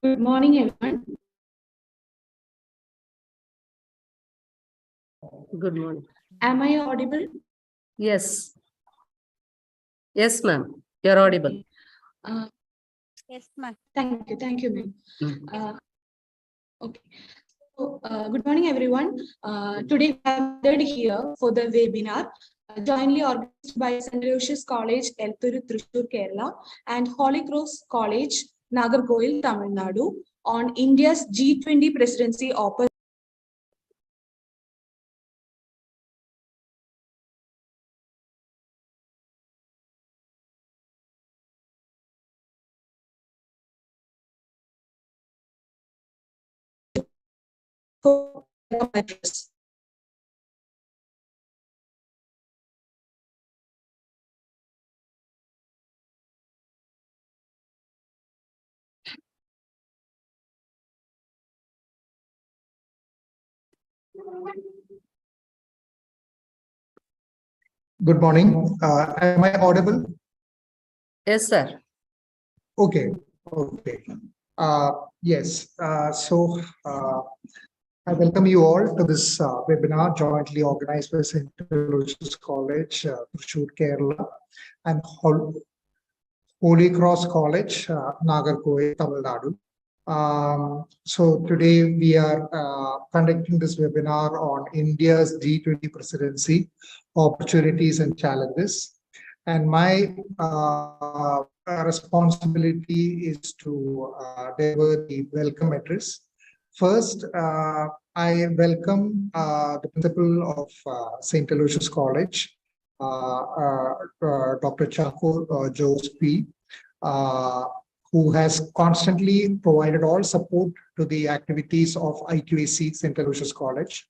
Good morning, everyone. Good morning. Am I audible? Yes. Yes, ma'am. You're audible. Uh, Yes, ma'am. Thank you, ma'am. Mm. Okay. So, good morning, everyone. Today we have gathered here for the webinar jointly organized by St. Lucius College, Elthuru, Thrissur, Kerala, and Holy Cross College, Nagarkoil, Tamil Nadu, on India's G20 presidency opportunity. Good morning. Am I audible? Yes, sir. Okay. Okay. Yes. I welcome you all to this webinar jointly organized by St. Lucius College, Thrissur, Kerala, and Holy Cross College, Nagarkoil, Tamil Nadu. So today we are conducting this webinar on India's G20 presidency, opportunities and challenges. And my responsibility is to deliver the welcome address. First, I welcome the principal of St. Aloysius College, Dr. Chako Jose P., who has constantly provided all support to the activities of IQAC, St. Aloysius College,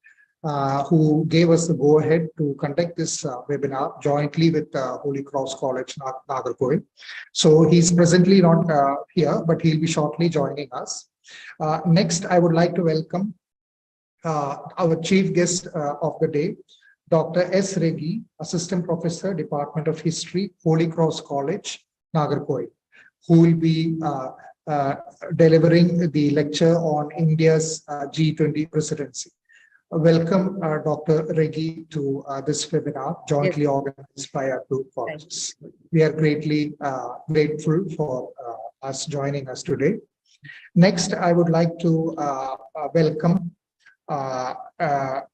who gave us the go-ahead to conduct this webinar jointly with Holy Cross College, Nagarkoil. So he's presently not here, but he'll be shortly joining us. Next, I would like to welcome our chief guest of the day, Dr. S. Regi, Assistant Professor, Department of History, Holy Cross College, Nagarkoil, who will be delivering the lecture on India's G20 presidency. Welcome, Dr. Regi, to this webinar jointly organized by our two colleges. We are greatly grateful for us joining us today. Next, I would like to welcome Dr.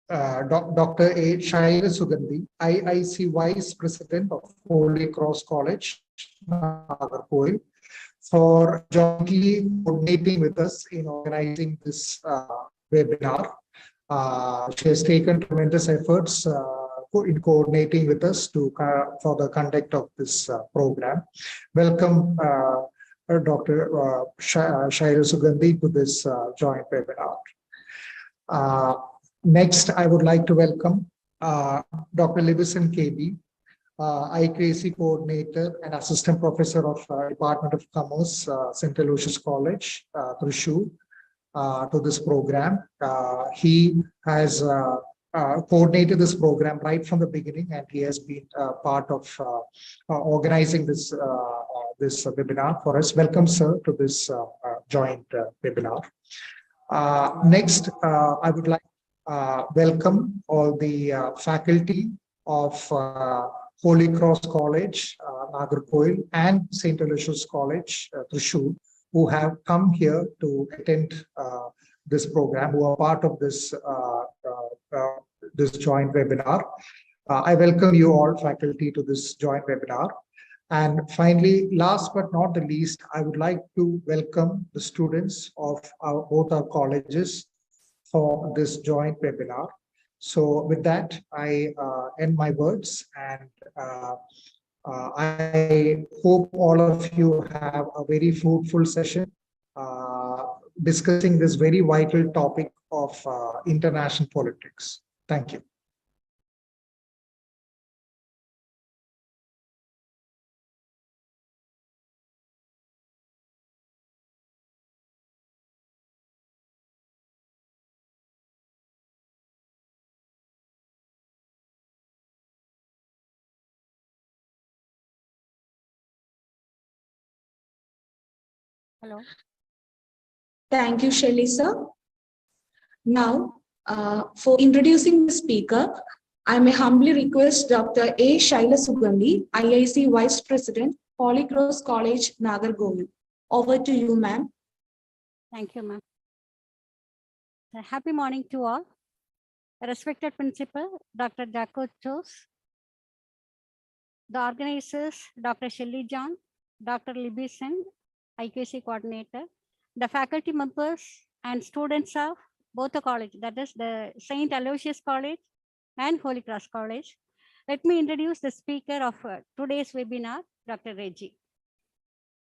A. Shaila Sugandhi, IIC Vice President of Holy Cross College, Nagarkoil, for jointly coordinating with us in organizing this webinar. She has taken tremendous efforts in coordinating with us for the conduct of this program. Welcome, Dr. Shaila Sugandhi, to this joint webinar. Next, I would like to welcome Dr. Libison KB, IQAC Coordinator and Assistant Professor of Department of Commerce, St. Aloysius College, Thrissur, to this program. He has coordinated this program right from the beginning, and he has been part of organizing this webinar for us. Welcome, sir, to this joint webinar. Next, I would like to welcome all the faculty of Holy Cross College, Nagarkoil, and St. Aloysius College, Thrissur, who have come here to attend this program, who are part of this this joint webinar. I welcome you all, faculty, to this joint webinar. And finally, last but not the least, I would like to welcome the students of both our colleges for this joint webinar. So with that, I end my words, and I hope all of you have a very fruitful session discussing this very vital topic of international politics. Thank you. Hello. Thank you, Shelly, sir. Now, for introducing the speaker, I may humbly request Dr. A. Shaila Sugandhi, IIC Vice President, Holy Cross College, Nagarjuil. Over to you, ma'am. Thank you, ma'am. Happy morning to all. Respected Principal, Dr. Jaco Chose, the organizers, Dr. Shelley John, Dr. Libby Sen, IQC Coordinator, the faculty members and students of both the college, that is the St. Aloysius College and Holy Cross College. Let me introduce the speaker of today's webinar, Dr. Reggie.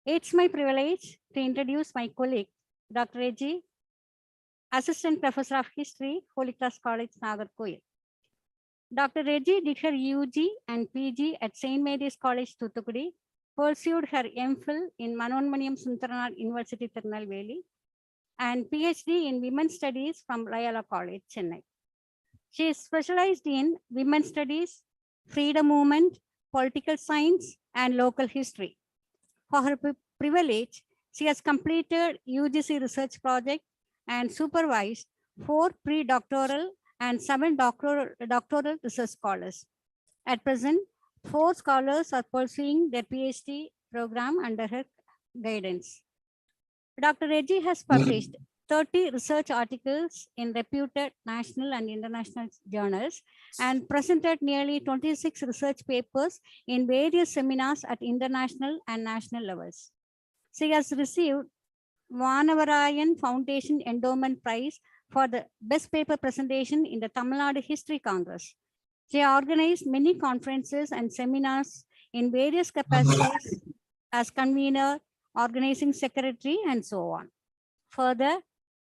It's my privilege to introduce my colleague, Dr. Reggie, Assistant Professor of History, Holy Cross College, Nagarjuil. Dr. Reggie did her UG and PG at St. Mary's College, Thuthukudi, pursued her MPhil in Manonmaniam Sundaranath University, Tirunelveli, and PhD in Women's Studies from Loyola College, Chennai. She is specialized in women's studies, freedom movement, political science, and local history. For her privilege, she has completed UGC research project and supervised 4 pre-doctoral and 7 doctoral research scholars. At present, 4 scholars are pursuing their PhD program under her guidance. Dr. Reggie has published 30 research articles in reputed national and international journals and presented nearly 26 research papers in various seminars at international and national levels. She has received Vanavarayan Foundation Endowment Prize for the best paper presentation in the Tamil Nadu History Congress. She organized many conferences and seminars in various capacities as convener, organizing secretary, and so on. Further,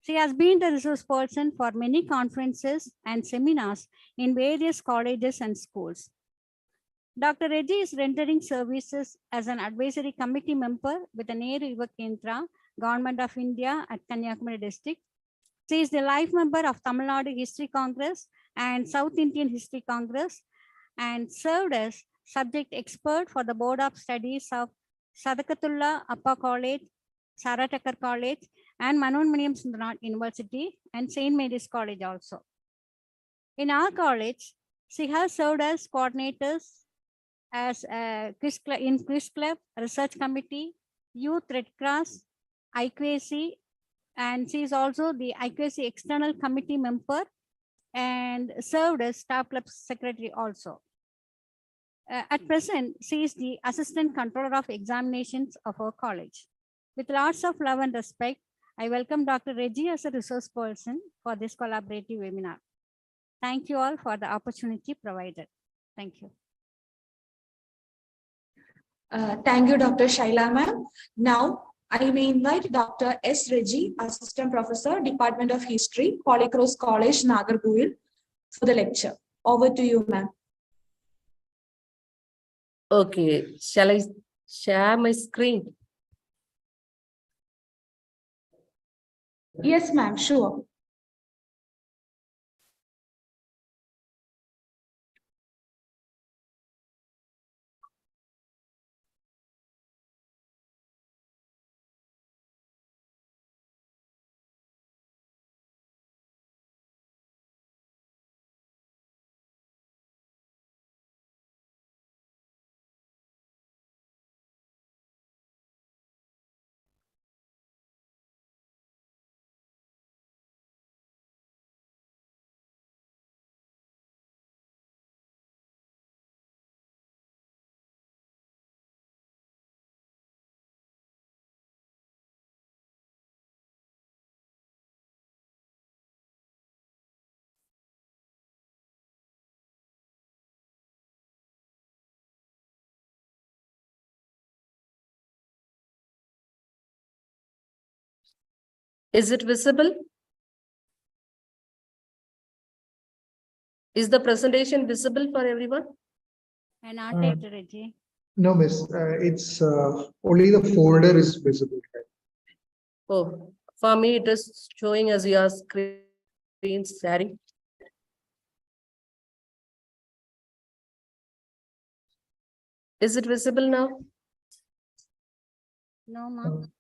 she has been the resource person for many conferences and seminars in various colleges and schools. Dr. Reggie is rendering services as an advisory committee member with the Nehru Yuva Kendra, Government of India at Kanyakumari district. She is the life member of Tamil Nadu History Congress and South Indian History Congress and served as subject expert for the Board of Studies of Sadakatullah Appa College, Saratakar College, and Manonmaniam Sundaranath University and St. Mary's College also. In our college, she has served as coordinators as in Quiz Club, Research Committee, Youth Red Cross, IQAC, and she is also the IQAC External Committee member and served as Staff Club Secretary also. At present, she is the Assistant Controller of Examinations of our college. With lots of love and respect, I welcome Dr. Reggie as a resource person for this collaborative webinar. Thank you all for the opportunity provided. Thank you. Thank you, Dr. Shaila, ma'am. Now, I may invite Dr. S. Reggie, Assistant Professor, Department of History, Holy Cross College, Nagarjuil, for the lecture. Over to you, ma'am. Okay, shall I share my screen? Yes, ma'am, sure. Is it visible? Is the presentation visible for everyone? And not Reggie. No, miss, it's only the folder is visible. Oh, for me, it is showing as your screen sharing. Is it visible now? No, ma'am.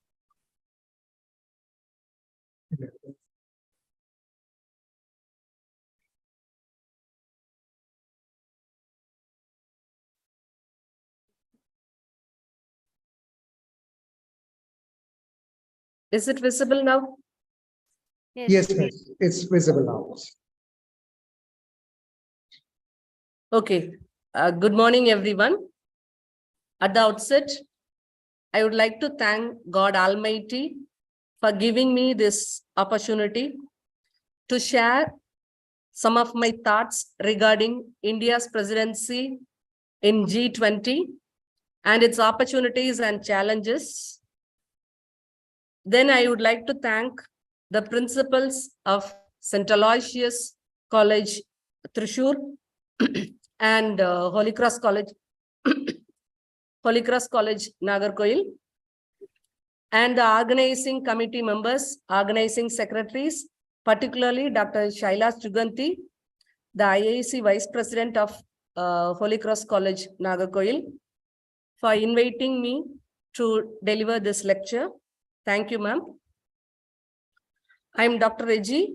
Is it visible now? Yes, miss. It's visible now. Okay. Good morning, everyone. At the outset, I would like to thank God Almighty for giving me this opportunity to share some of my thoughts regarding India's presidency in G20 and its opportunities and challenges. Then I would like to thank the principals of St. Aloysius College, Thrissur, and Holy Cross College, Nagarkoil, and the organizing committee members, organizing secretaries, particularly Dr. Shailash Juganti, the IAC Vice President of Holy Cross College, Nagarkoil, for inviting me to deliver this lecture. Thank you, ma'am. I am Dr. Reggie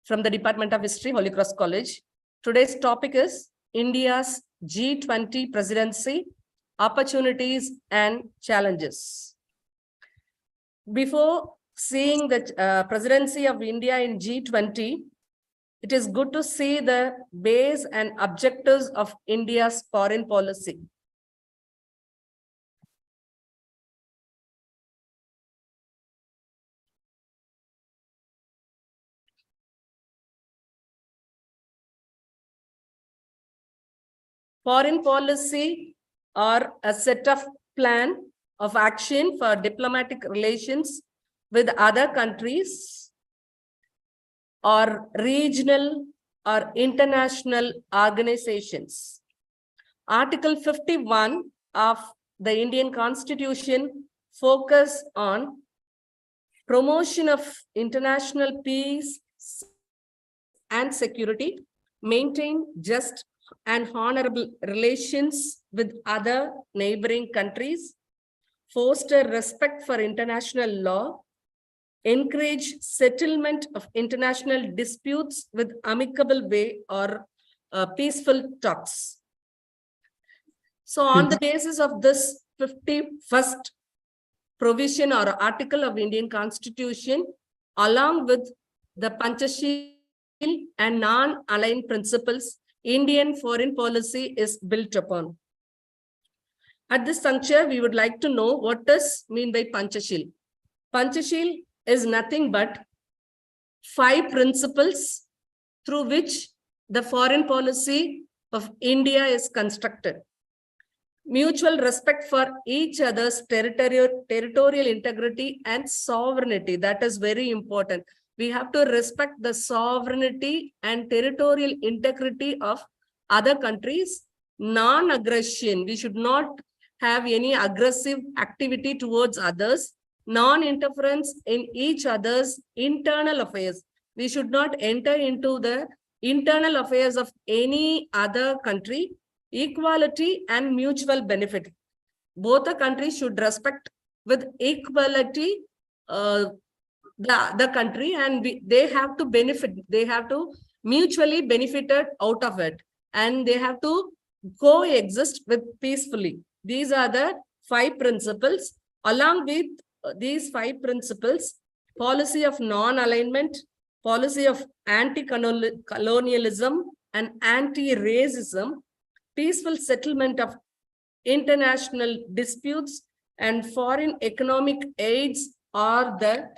from the Department of History, Holy Cross College. Today's topic is India's G20 presidency, opportunities and challenges. Before seeing the presidency of India in G20, it is good to see the base and objectives of India's foreign policy. Foreign policy are a set of plan of action for diplomatic relations with other countries or regional or international organizations. Article 51 of the Indian Constitution focus on promotion of international peace and security, maintain just and honorable relations with other neighboring countries, foster respect for international law, encourage settlement of international disputes with amicable way or peaceful talks. So on the basis of this 51st provision or article of Indian Constitution, along with the Panchashil and non-aligned principles, Indian foreign policy is built upon. At this juncture, we would like to know what does mean by Panchashil. Panchashil is nothing but 5 principles through which the foreign policy of India is constructed. Mutual respect for each other's territorial integrity and sovereignty. That is very important. We have to respect the sovereignty and territorial integrity of other countries. Non-aggression. We should not have any aggressive activity towards others. Non-interference in each other's internal affairs. We should not enter into the internal affairs of any other country. Equality and mutual benefit. Both the countries should respect with equality the country, and they have to benefit. They have to mutually benefited out of it, and they have to coexist with peacefully. These are the 5 principles. Along with these 5 principles, policy of non-alignment, policy of anti-colonialism and anti-racism, peaceful settlement of international disputes, and foreign economic aids are the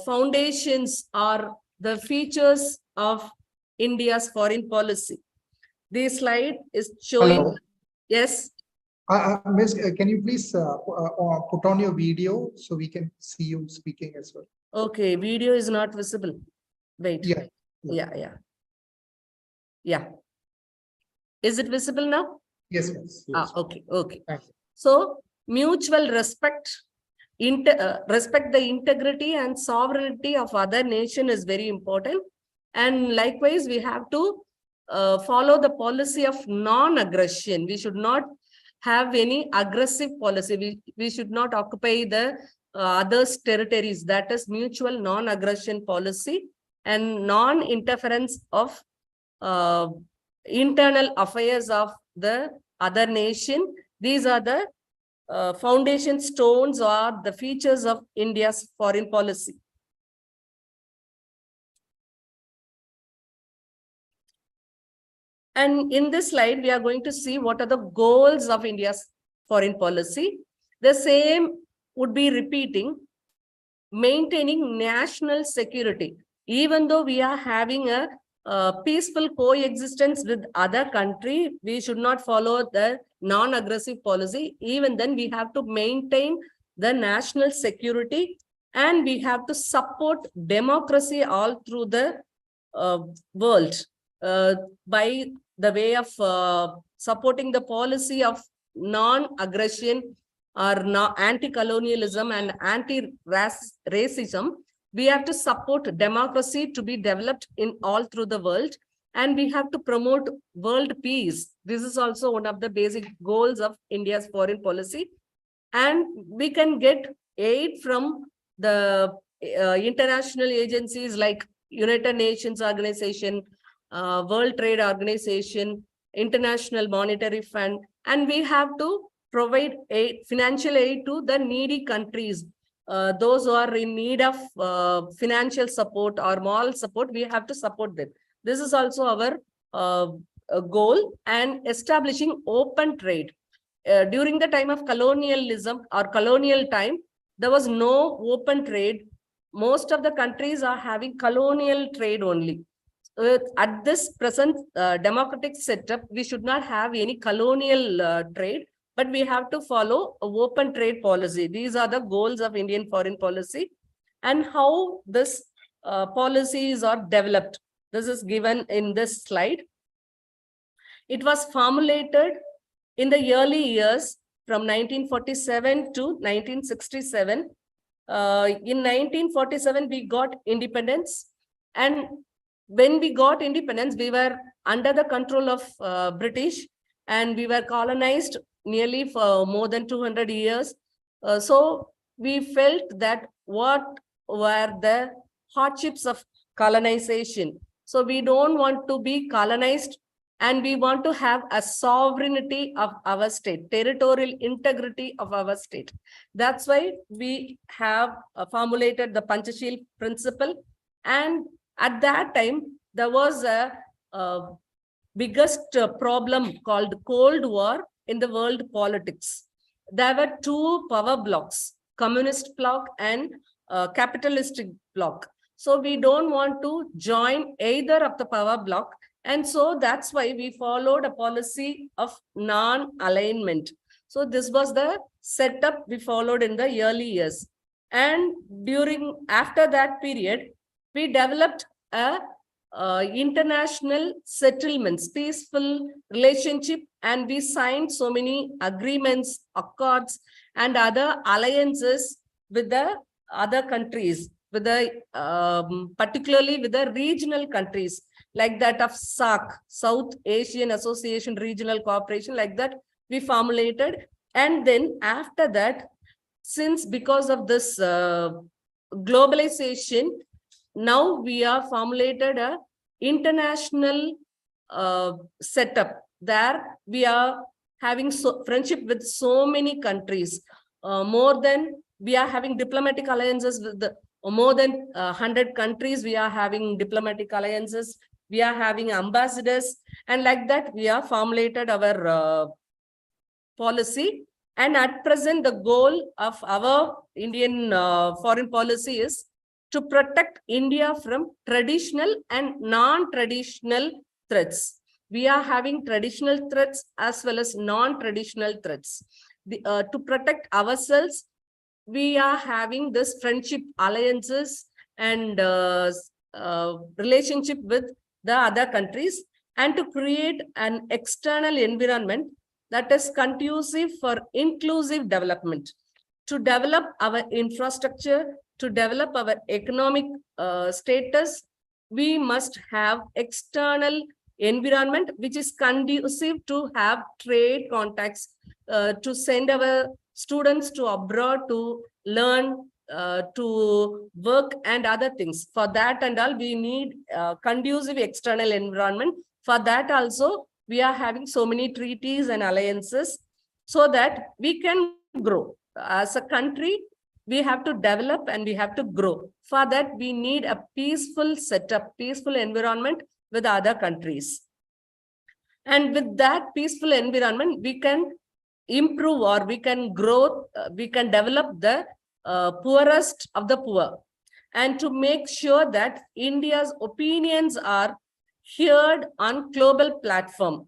foundations or the features of India's foreign policy. This slide is showing. Hello. Yes. Miss, can you please put on your video so we can see you speaking as well? Okay, video is not visible. Wait. Yeah. Yeah. Is it visible now? Yes, yes. Okay. Thank you. So mutual respect, respect the integrity and sovereignty of other nation is very important. And likewise, we have to follow the policy of non-aggression. We should not have any aggressive policy. We should not occupy the others' territories, that is mutual non-aggression policy and non-interference of internal affairs of the other nation. These are the foundation stones or the features of India's foreign policy. And in this slide, we are going to see what are the goals of India's foreign policy. The same would be repeating, maintaining national security. Even though we are having a peaceful coexistence with other country, we should not follow the non-aggressive policy. Even then, we have to maintain the national security, and we have to support democracy all through the world by the way of supporting the policy of non-aggression or anti-colonialism and anti-racism. We have to support democracy to be developed in all through the world, and we have to promote world peace. This is also one of the basic goals of India's foreign policy. And we can get aid from the international agencies like United Nations Organization, World Trade Organization, International Monetary Fund, and we have to provide financial aid to the needy countries. Those who are in need of financial support or moral support, we have to support them. This is also our goal. And establishing open trade. During the time of colonialism or colonial time, there was no open trade. Most of the countries are having colonial trade only. At this present democratic setup, we should not have any colonial trade, but we have to follow an open trade policy. These are the goals of Indian foreign policy. And how this policies are developed. This is given in this slide. It was formulated in the early years from 1947 to 1967. In 1947, we got independence. And when we got independence, we were under the control of British, and we were colonized nearly for more than 200 years. So we felt that what were the hardships of colonization. So we don't want to be colonized, and we want to have a sovereignty of our state, territorial integrity of our state. That's why we have formulated the Panchashil principle. And at that time, there was a biggest problem called Cold War in the world politics. There were two power blocks, communist bloc and capitalistic bloc. So we don't want to join either of the power bloc. And so that's why we followed a policy of non-alignment. So this was the setup we followed in the early years. And after that period, we developed a international settlements, peaceful relationship, and we signed so many agreements, accords, and other alliances with the other countries, with the particularly with the regional countries, like that of SAC, South Asian Association Regional Cooperation, like that we formulated. And then after that, because of this globalization, now we are formulated a international setup. There we are having friendship with so many countries. We are having diplomatic alliances with more than 100 countries. We are having diplomatic alliances. We are having ambassadors, and like that we are formulated our policy. And at present, the goal of our Indian foreign policy is to protect India from traditional and non-traditional threats. We are having traditional threats as well as non-traditional threats. To protect ourselves, we are having this friendship alliances and relationship with the other countries, and to create an external environment that is conducive for inclusive development, to develop our infrastructure, to develop our economic status. We must have external environment which is conducive to have trade contacts, to send our students to abroad to learn, to work and other things. For that and all, we need conducive external environment. For that also, we are having so many treaties and alliances so that we can grow. As a country, we have to develop and we have to grow. For that, we need a peaceful setup, peaceful environment with other countries. And with that peaceful environment, we can improve or we can grow, we can develop the poorest of the poor. And to make sure that India's opinions are heard on global platform.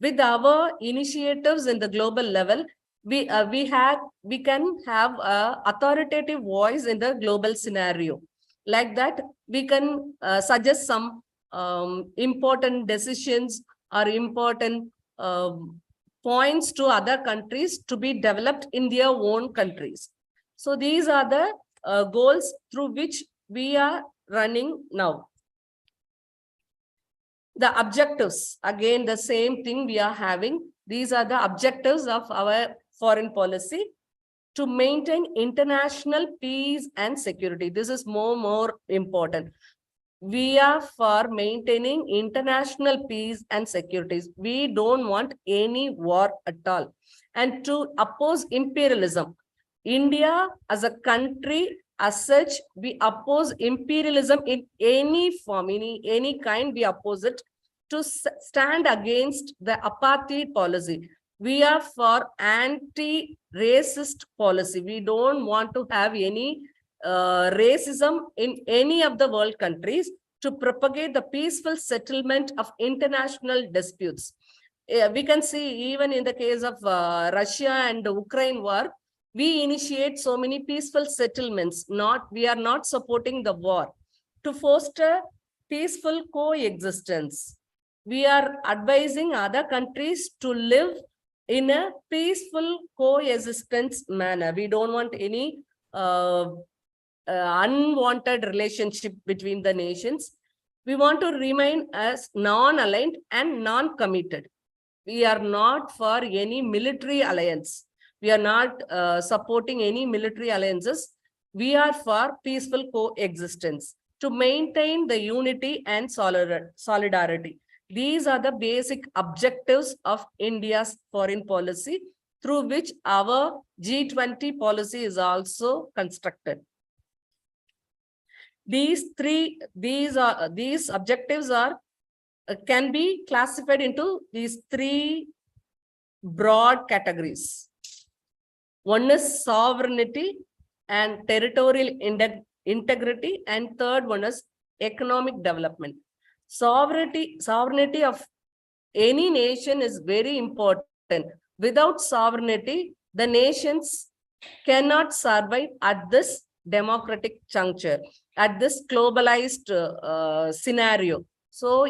With our initiatives in the global level, we can have a authoritative voice in the global scenario. Like that, we can suggest some important decisions or important points to other countries to be developed in their own countries. So these are the goals through which we are running now. The objectives, again, the same thing we are having. These are the objectives of our foreign policy: to maintain international peace and security. This is more important. We are for maintaining international peace and security. We don't want any war at all. And to oppose imperialism. India as a country, as such, we oppose imperialism in any form, in any kind, we oppose it. To stand against the apartheid policy. We are for anti-racist policy. We don't want to have any racism in any of the world countries, to propagate the peaceful settlement of international disputes. We can see even in the case of Russia and the Ukraine war, we initiate so many peaceful settlements. We are not supporting the war. To foster peaceful coexistence, we are advising other countries to live in a peaceful coexistence manner. We don't want any unwanted relationship between the nations. We want to remain as non-aligned and non-committed. We are not for any military alliance. We are not supporting any military alliances. We are for peaceful coexistence, to maintain the unity and solidarity. These are the basic objectives of India's foreign policy, through which our G20 policy is also constructed. These objectives are can be classified into these three broad categories. One is sovereignty and territorial integrity, and third one is economic development. Sovereignty of any nation is very important. Without sovereignty, the nations cannot survive at this democratic juncture, at this globalized scenario. So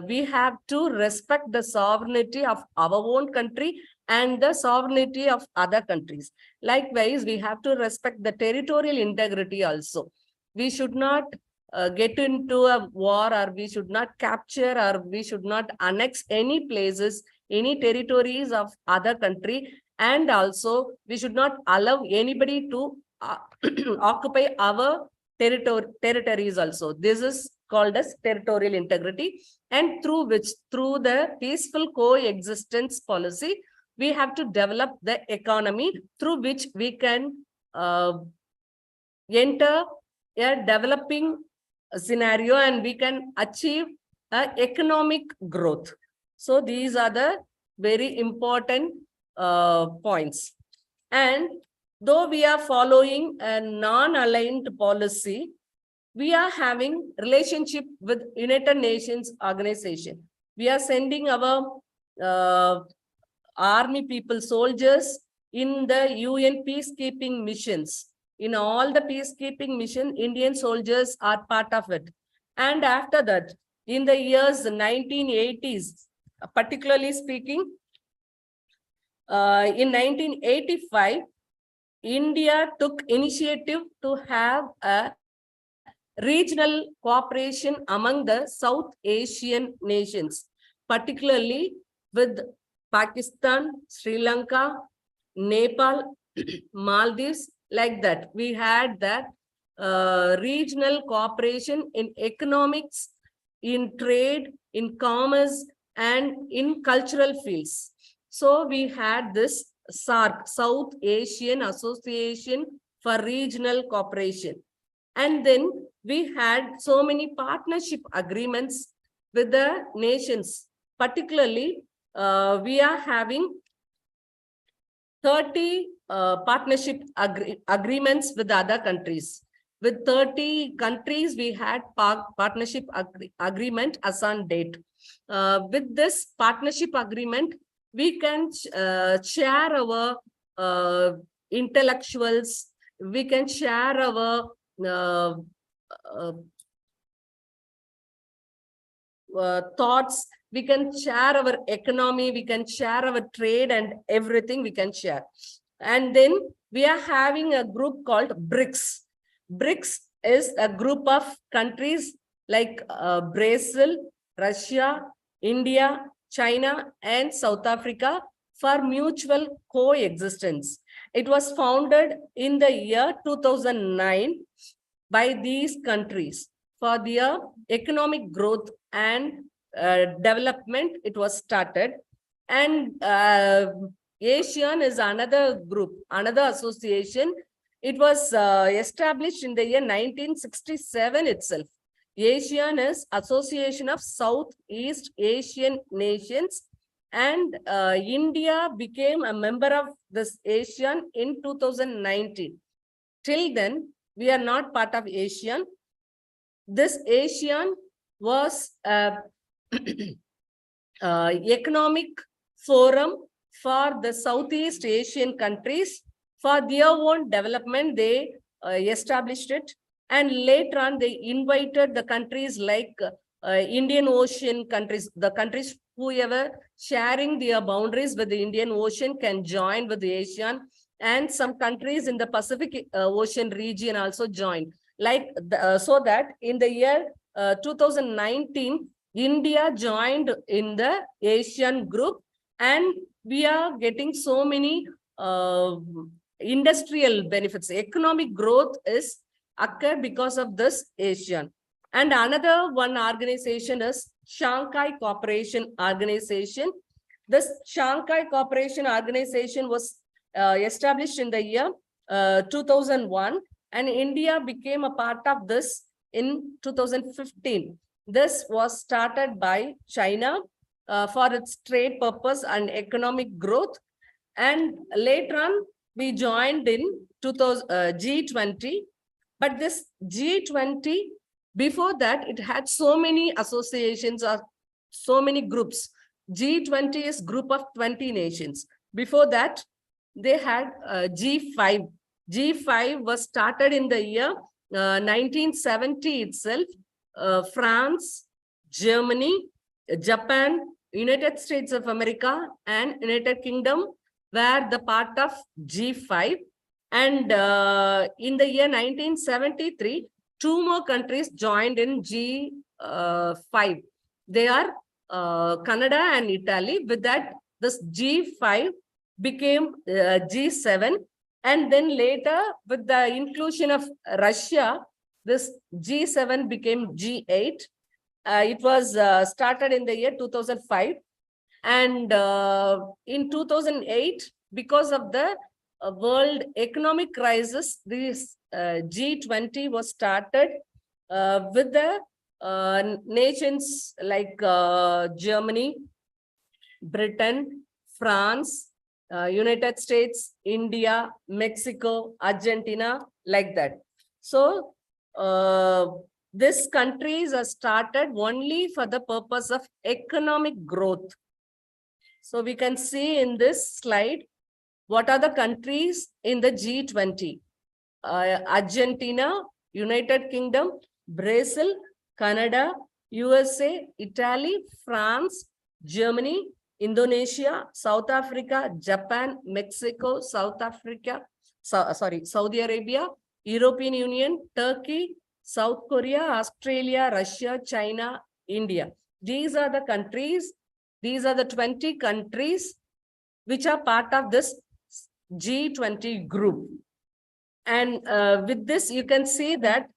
we have to respect the sovereignty of our own country and the sovereignty of other countries. Likewise, we have to respect the territorial integrity also. We should not get into a war, or we should not capture, or we should not annex any places, any territories of other country. And also, we should not allow anybody to occupy our territories also. This is called as territorial integrity, and through the peaceful coexistence policy, we have to develop the economy through which we can enter a developing scenario and we can achieve economic growth. So these are the very important points. And though we are following a non-aligned policy, we are having relationship with United Nations organization. We are sending our army people, soldiers in the UN peacekeeping missions. In all the peacekeeping mission, Indian soldiers are part of it. And after that, in the years 1980s, particularly speaking, in 1985, India took initiative to have a regional cooperation among the South Asian nations, particularly with Pakistan, Sri Lanka, Nepal, Maldives, like that. We had that regional cooperation in economics, in trade, in commerce, and in cultural fields. So we had this SAARC, South Asian Association for Regional Cooperation. And then we had so many partnership agreements with the nations. Particularly, we are having 30 partnership agreements with other countries. With 30 countries, we had partnership agreement as on date. With this partnership agreement, we can share our intellectuals, we can share our thoughts, we can share our economy, we can share our trade, and everything we can share. And then we are having a group called BRICS. BRICS is a group of countries like Brazil, Russia, India, China, and South Africa for mutual coexistence. It was founded in the year 2009 by these countries for their economic growth and development. It was started. And ASEAN is another group, another association. It was established in the year 1967 itself. ASEAN is Association of Southeast Asian Nations, and India became a member of this ASEAN in 2019. Till then, we are not part of ASEAN. This ASEAN was an economic forum for the Southeast Asian countries. For their own development, they established it. And later on, they invited the countries like Indian Ocean countries, the countries whoever sharing their boundaries with the Indian Ocean can join with the ASEAN. And some countries in the Pacific Ocean region also joined. Like so that in the year 2019, India joined in the ASEAN group, and we are getting so many industrial benefits. Economic growth is occurred because of this ASEAN. And another one organization is Shanghai Cooperation Organization. This Shanghai Cooperation Organization was established in the year 2001, and India became a part of this in 2015. This was started by China for its trade purpose and economic growth. And later on, we joined in G20. But this G20, before that, it had so many associations or so many groups. G20 is group of 20 nations. Before that, they had G5. G5 was started in the year 1970 itself. France, Germany, Japan, United States of America, and United Kingdom were the part of G5. And in the year 1973, 2 more countries joined in G5. They are Canada and Italy. With that, this G5 became G7. And then later, with the inclusion of Russia, this G7 became G8. It was started in the year 2005. And in 2008, because of the world economic crisis, this G20 was started with the nations like Germany, Britain, France, United States, India, Mexico, Argentina, like that. So these countries are started only for the purpose of economic growth. So we can see in this slide, what are the countries in the G20? Argentina, United Kingdom, Brazil, Canada, USA, Italy, France, Germany, Indonesia, South Africa, Japan, Mexico, Saudi Arabia, European Union, Turkey, South Korea, Australia, Russia, China, India. These are the countries, these are the 20 countries which are part of this G20 group. And with this, you can see that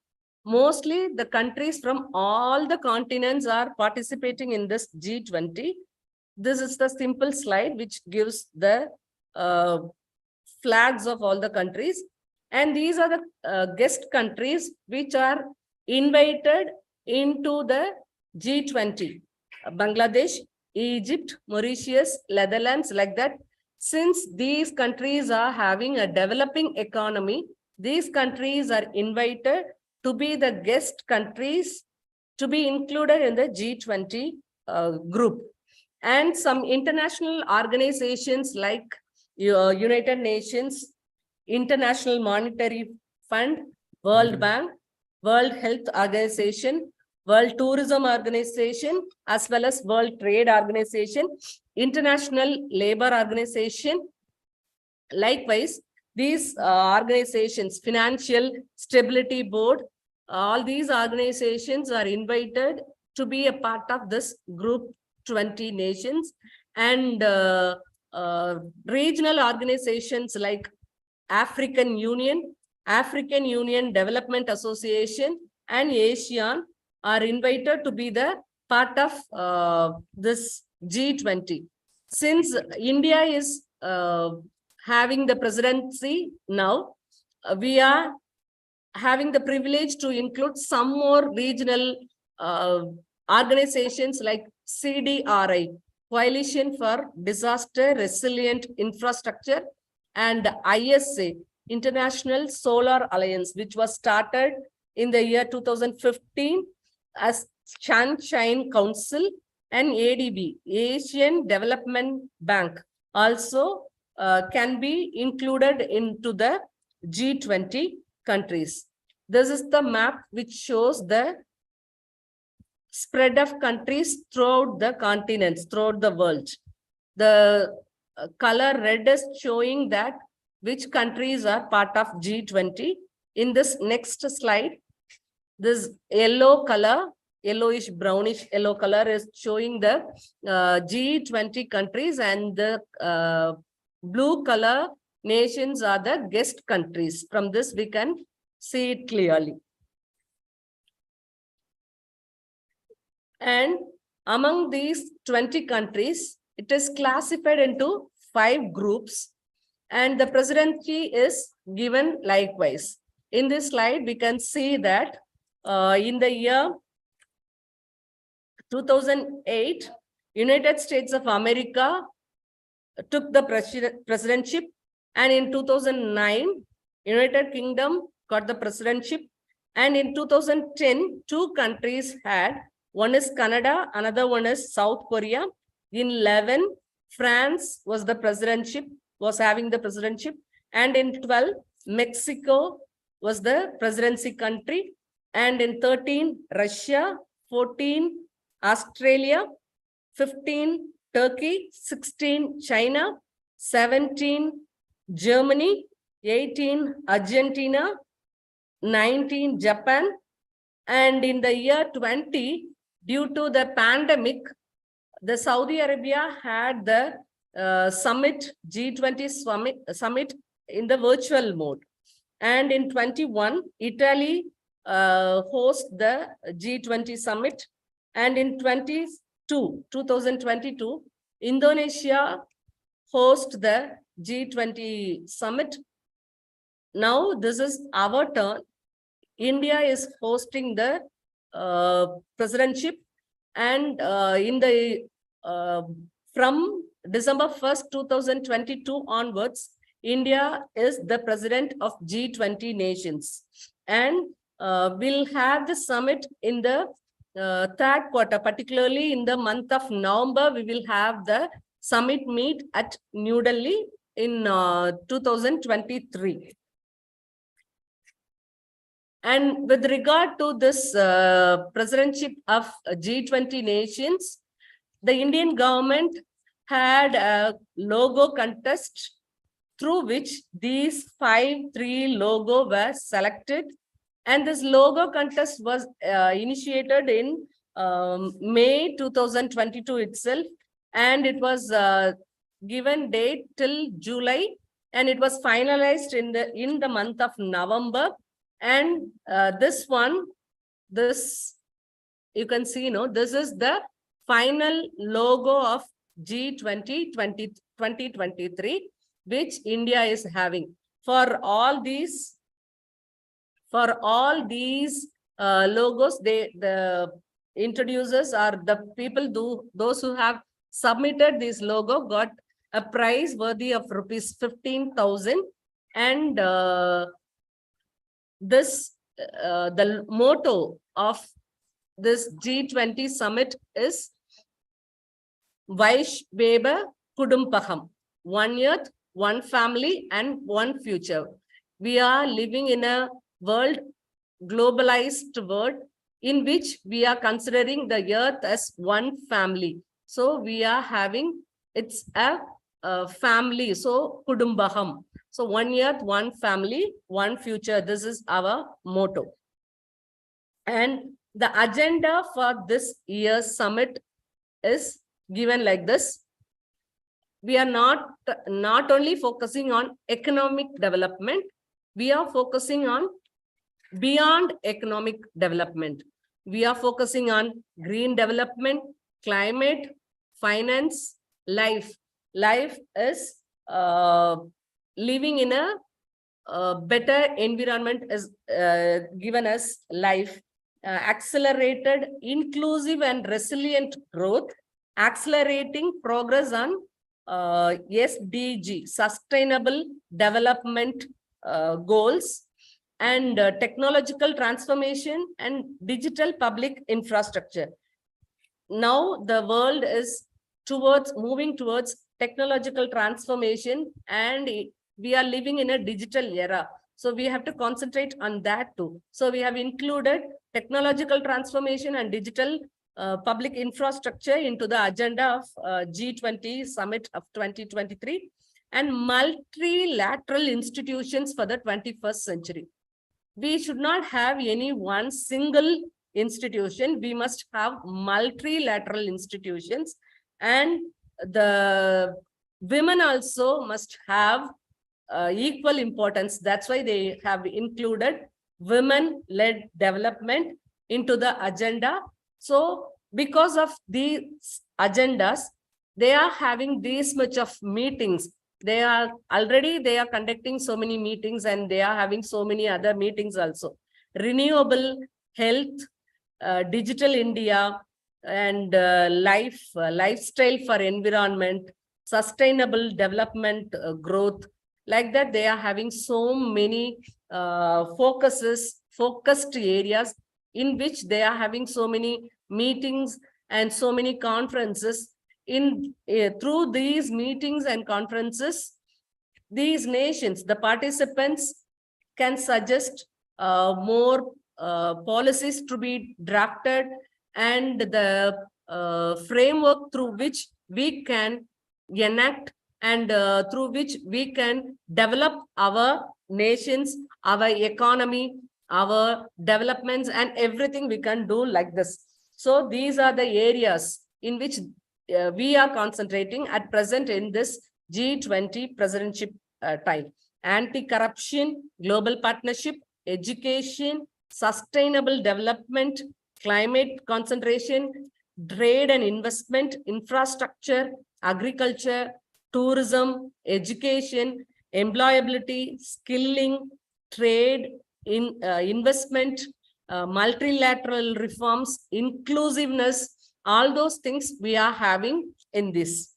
mostly the countries from all the continents are participating in this G20. This is the simple slide which gives the flags of all the countries. And these are the guest countries which are invited into the G20. Bangladesh, Egypt, Mauritius, Netherlands, like that. Since these countries are having a developing economy, these countries are invited to be the guest countries to be included in the G20 group. And some international organizations like United Nations, International Monetary Fund, World Bank, World Health Organization, World Tourism Organization, as well as World Trade Organization, International Labor Organization. Likewise, these organizations, Financial Stability Board, all these organizations are invited to be a part of this group 20 nations, and regional organizations like African Union Development Association, and ASEAN are invited to be the part of this G20. Since India is having the presidency now, we are having the privilege to include some more regional organizations like CDRI, Coalition for Disaster Resilient Infrastructure, and ISA, International Solar Alliance, which was started in the year 2015 as Sunshine Council, and ADB, Asian Development Bank, also can be included into the G20 countries. This is the map which shows the spread of countries throughout the continents, throughout the world. The color red is showing that which countries are part of G20. In this next slide, this yellow color, yellowish, brownish yellow color is showing the G20 countries, and the blue color nations are the guest countries. From this, we can see it clearly. And among these 20 countries, it is classified into 5 groups, and the presidency is given likewise. In this slide, we can see that in the year 2008, United States of America took the presidentship, and in 2009, United Kingdom got the presidentship, and in 2010, 2 countries had. One is Canada, another one is South Korea. In 2011, France was having the presidentship, and in 2012, Mexico was the presidency country, and in 2013, Russia, 2014, Australia, 2015, Turkey, 2016, China, 2017, Germany, 2018, Argentina, 2019, Japan, and in the year 2020, due to the pandemic, the Saudi Arabia had the G20 summit in the virtual mode. And in 2021, Italy host the G20 summit. And in 2022, Indonesia host the G20 summit. Now this is our turn. India is hosting the presidentship, and from December 1st, 2022 onwards, India is the president of G20 nations, and we'll have the summit in the 3rd quarter, particularly in the month of November. We will have the summit meet at New Delhi in 2023. And with regard to this presidentship of G20 nations, the Indian government had a logo contest through which these 3 logo were selected, And this logo contest was initiated in May 2022 itself. And it was given date till July. And it was finalized in the month of November. And this you can see, this is the final logo of G20 2023, which India is having. For all these logos, the introducers are the people, those who have submitted this logo got a prize worthy of rupees 15,000. And the motto of this G20 summit is Vaishveba Kudumpaham, one earth, one family, and one future. We are living in a globalized world, in which we are considering the earth as one family. So we are having, it's a family. So Kudumbaham. So one earth, one family, one future. This is our motto. And the agenda for this year's summit is given like this. We are not only focusing on economic development, we are focusing on beyond economic development. We are focusing on green development, climate, finance, life. Life is living in a better environment is given as life. Accelerated, inclusive and resilient growth, accelerating progress on SDG, Sustainable Development Goals, and technological transformation and digital public infrastructure. Now the world is moving towards technological transformation, and we are living in a digital era. So we have to concentrate on that too. So we have included technological transformation and digital public infrastructure into the agenda of G20 summit of 2023, and multilateral institutions for the 21st century. We should not have any one single institution. We must have multilateral institutions, and the women also must have equal importance. That's why they have included women-led development into the agenda. So because of these agendas, they are having this much of meetings. They are conducting so many meetings, and they are having so many other meetings also. Renewable health, digital India, and lifestyle for environment, sustainable development, growth. Like that, they are having so many focused areas, in which they are having so many meetings and so many conferences. Through these meetings and conferences, these nations, the participants, can suggest more policies to be drafted, and the framework through which we can enact, and through which we can develop our nations, our economy, our developments, and everything we can do like this. So these are the areas in which we are concentrating at present in this G20 presidency time. Anti-corruption, global partnership, education, sustainable development, climate concentration, trade and investment, infrastructure, agriculture, tourism, education, employability, skilling, trade, investment, multilateral reforms, inclusiveness, all those things we are having in this.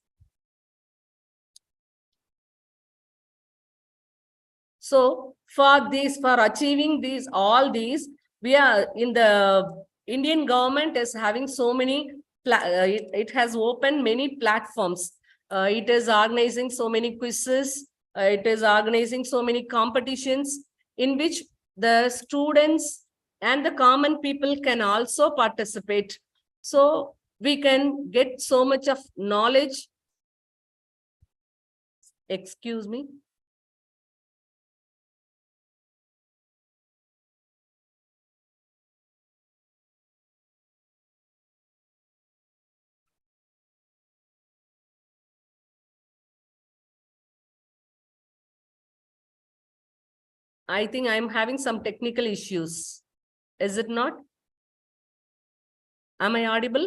So for achieving all these, we are in the Indian government is having so many, it has opened many platforms. It is organizing so many quizzes. It is organizing so many competitions, in which the students and the common people can also participate. So we can get so much of knowledge. Excuse me. I think I'm having some technical issues. Is it not? Am I audible?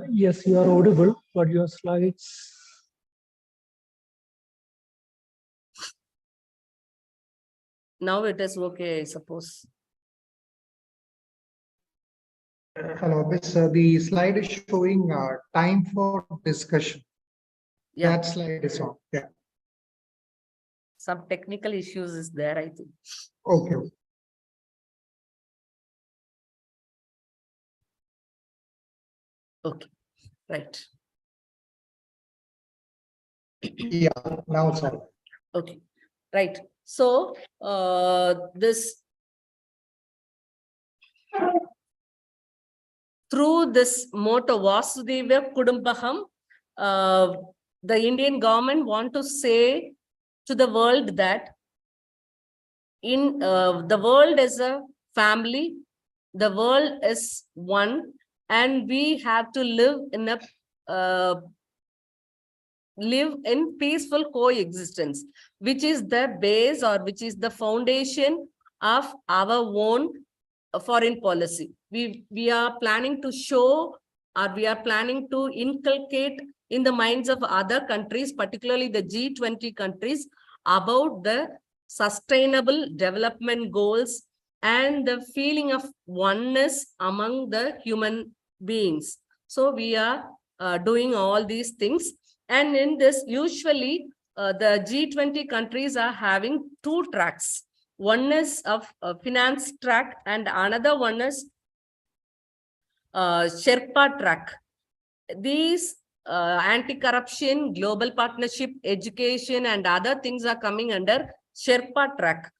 Yes, you are audible, but your slides. Now it is okay, I suppose. Hello, Miss. The slide is showing time for discussion. Yeah, That slide is on. Yeah. some technical issues is there, I think. Okay. Okay, right. Yeah. Now it's on. Okay, right. So this through this motto Vasudeva Kudumbakam, the Indian government want to say to the world that in the world is a family, the world is one, and we have to live in a live in peaceful coexistence, which is the base or which is the foundation of our own foreign policy. We are planning to show, or we are planning to inculcate in the minds of other countries, particularly the G20 countries, about the sustainable development goals and the feeling of oneness among the human beings. So we are doing all these things. And in this, usually the G20 countries are having two tracks. One is of finance track and another one is Sherpa track. These anti-corruption, global partnership, education and other things are coming under Sherpa track.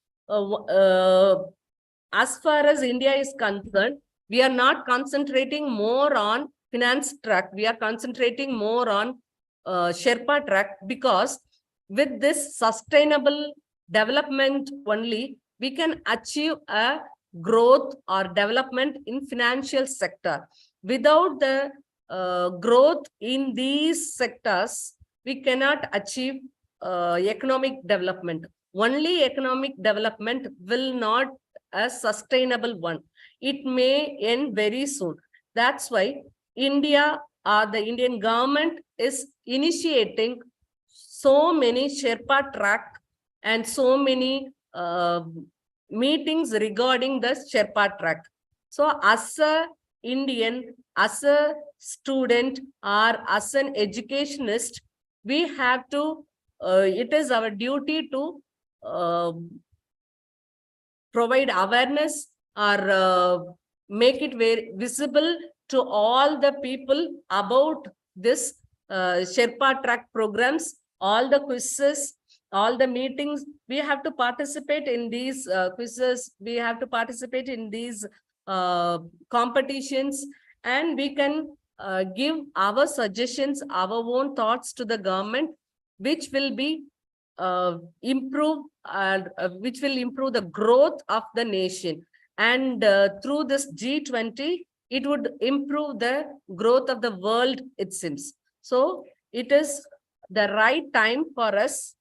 As far as India is concerned, we are not concentrating more on finance track. We are concentrating more on Sherpa track, because with this sustainable development only, we can achieve a growth or development in financial sector. Without the growth in these sectors, we cannot achieve economic development. Only economic development will not a sustainable one. It may end very soon. That's why India or the Indian government is initiating so many Sherpa track and so many meetings regarding the Sherpa track. So as a Indian, as a student or as an educationist, we have to, it is our duty to provide awareness or make it very visible to all the people about this Sherpa track programs, all the quizzes, all the meetings. We have to participate in these quizzes, we have to participate in these competitions, and we can give our suggestions, our own thoughts to the government, which will be which will improve the growth of the nation. And through this G20, it would improve the growth of the world, it seems. So it is the right time for us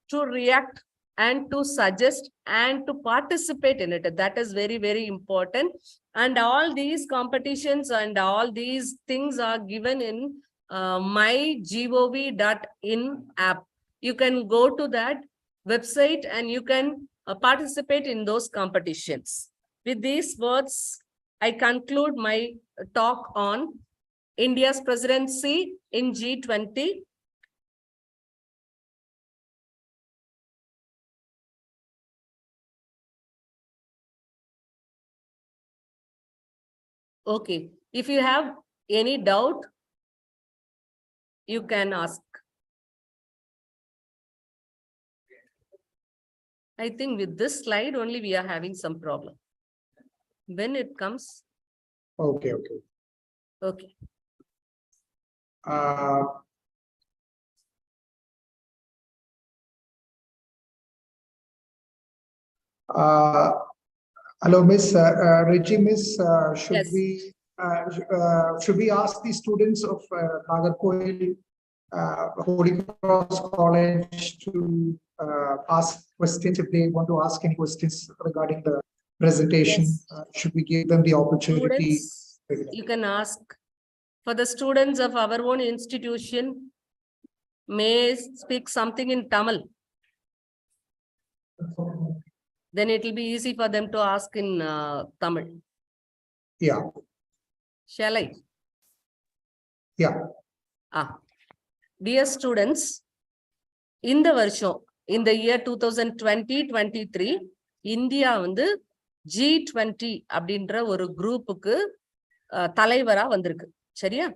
to react and to suggest and to participate in it. That is very, very important. And all these competitions and all these things are given in mygov.in app. You can go to that website and you can participate in those competitions. With these words, I conclude my talk on India's presidency in G20. Okay, if you have any doubt, you can ask. I think with this slide only we are having some problem. When it comes. Okay. Okay. Hello, Miss Reggie, Miss. Yes. Should we ask the students of Nagarkoil Holy Cross College to ask questions if they want to ask any questions regarding the presentation. Yes. Should we give them the opportunity? Students, you can ask. For the students of our own institution, may speak something in Tamil. Then it will be easy for them to ask in Tamil. Yeah. Shall I? Yeah. Dear students, in the year 2020-23, India வந்து G20 அப்படின்ற ஒரு குரூப்புக்கு தலைவரா வந்திருக்கு. சரியா?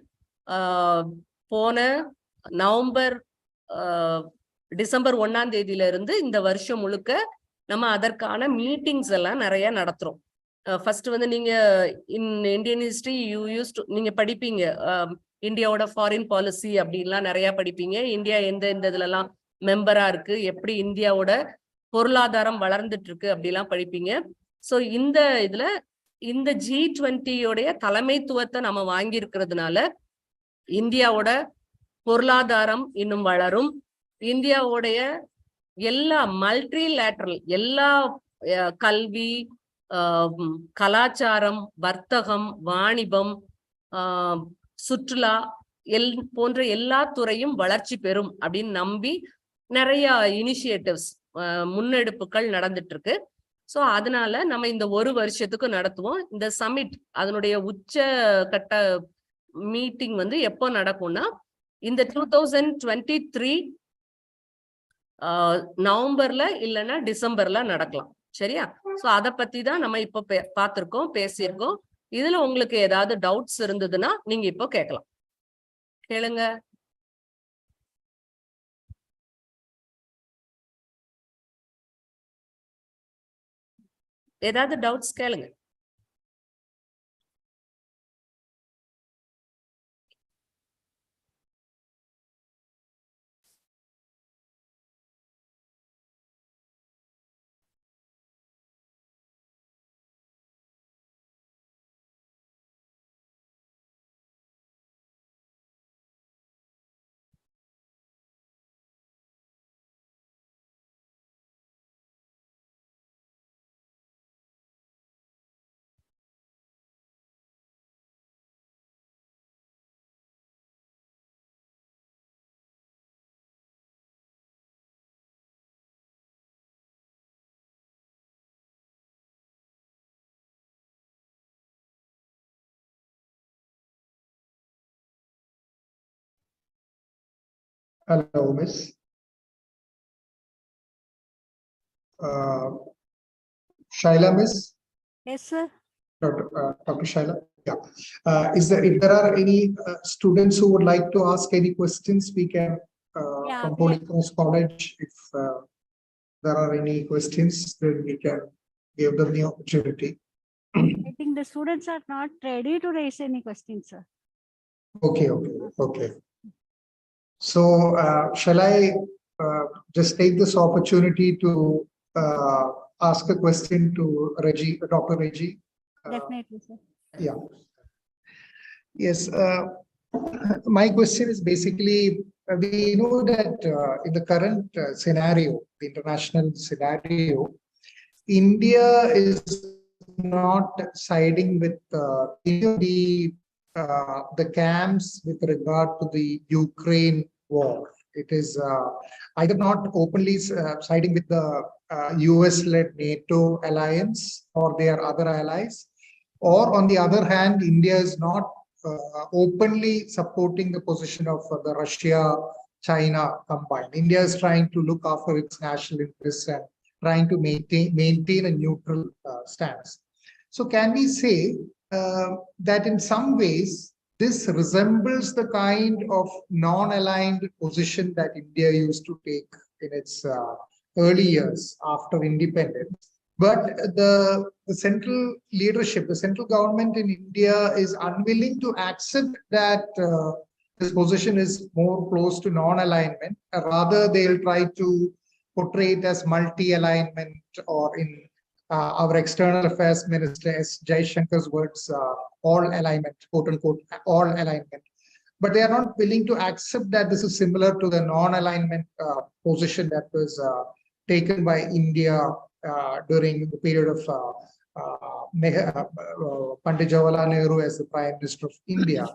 போன December 1ஆம் தேதியில இருந்து இந்த வருஷம் முழுக்க நம்ம அதற்கான மீட்டிங்ஸ் எல்லாம் நிறைய நடத்துறோம். ஃபர்ஸ்ட் வந்து நீங்க இந்தியன் ஹிஸ்டரி நீங்க படிப்பீங்க. இந்தியாவோட ஃபாரின் பாலிசி அப்படின்லாம் நிறைய படிப்பீங்க. இந்தியா எந்த இதுல எல்லாம் மெம்பரா இருக்கு, எப்படி இந்தியாவோட பொருளாதாரம் வளர்ந்துட்டு இருக்கு அப்படிலாம் படிப்பீங்க. ஸோ இந்த இதுல இந்த G20யோடைய தலைமைத்துவத்தை நம்ம வாங்கி இருக்கிறதுனால இந்தியாவோட பொருளாதாரம் இன்னும் வளரும். இந்தியாவுடைய எல்லா மல்டிலேட்டரல் எல்லா கல்வி, கலாச்சாரம், வர்த்தகம், வாணிபம், சுற்றுலா போன்ற எல்லா துறையும் வளர்ச்சி பெறும் அப்படின்னு நம்பி நிறைய இனிஷியேட்டிவ்ஸ், முன்னெடுப்புகள் நடந்துட்டு இருக்கு. ஸோ அதனால நம்ம இந்த ஒரு வருஷத்துக்கு நடத்துவோம். இந்த சமிட் அதனுடைய உச்ச கட்ட மீட்டிங் வந்து எப்போ நடக்கும்னா இந்த 2023 நவம்பர்ல இல்லைன்னா டிசம்பர்ல நடக்கலாம். சரியா? ஸோ அதை பத்தி தான் நம்ம இப்போ பார்த்திருக்கோம், பேசியிருக்கோம். இதுல உங்களுக்கு ஏதாவது டவுட்ஸ் இருந்ததுன்னா நீங்க இப்போ கேட்கலாம். கேளுங்க. ஏதாவது டவுட்ஸ் கேளுங்க. Hello, Miss. Shaila, Miss? Yes, sir. Dr. Shaila? Yeah. If there are any students who would like to ask any questions, we can, from Holy Cross College, if there are any questions, then we can give them the opportunity. I think the students are not ready to raise any questions, sir. Okay. So, shall I just take this opportunity to ask a question to Reggie, Dr. Reggie? Definitely, sir. Yeah. Yes. My question is basically, we know that in the current scenario, the international scenario, India is not siding with the camps with regard to the Ukraine war. It is either not openly siding with the US-led NATO alliance or their other allies, or on the other hand, India is not openly supporting the position of the Russia-China combined. India is trying to look after its national interests and trying to maintain a neutral stance. So can we say that in some ways, this resembles the kind of non-aligned position that India used to take in its early years after independence? But the central leadership, the central government in India is unwilling to accept that this position is more close to non-alignment. Rather, they'll try to portray it as multi-alignment, or in our External Affairs Minister S. Jaishankar's words, all alignment, quote unquote, all alignment. but they are not willing to accept that this is similar to the non-alignment position that was taken by India during the period of Pandit Jawaharlal Nehru as the Prime Minister of India.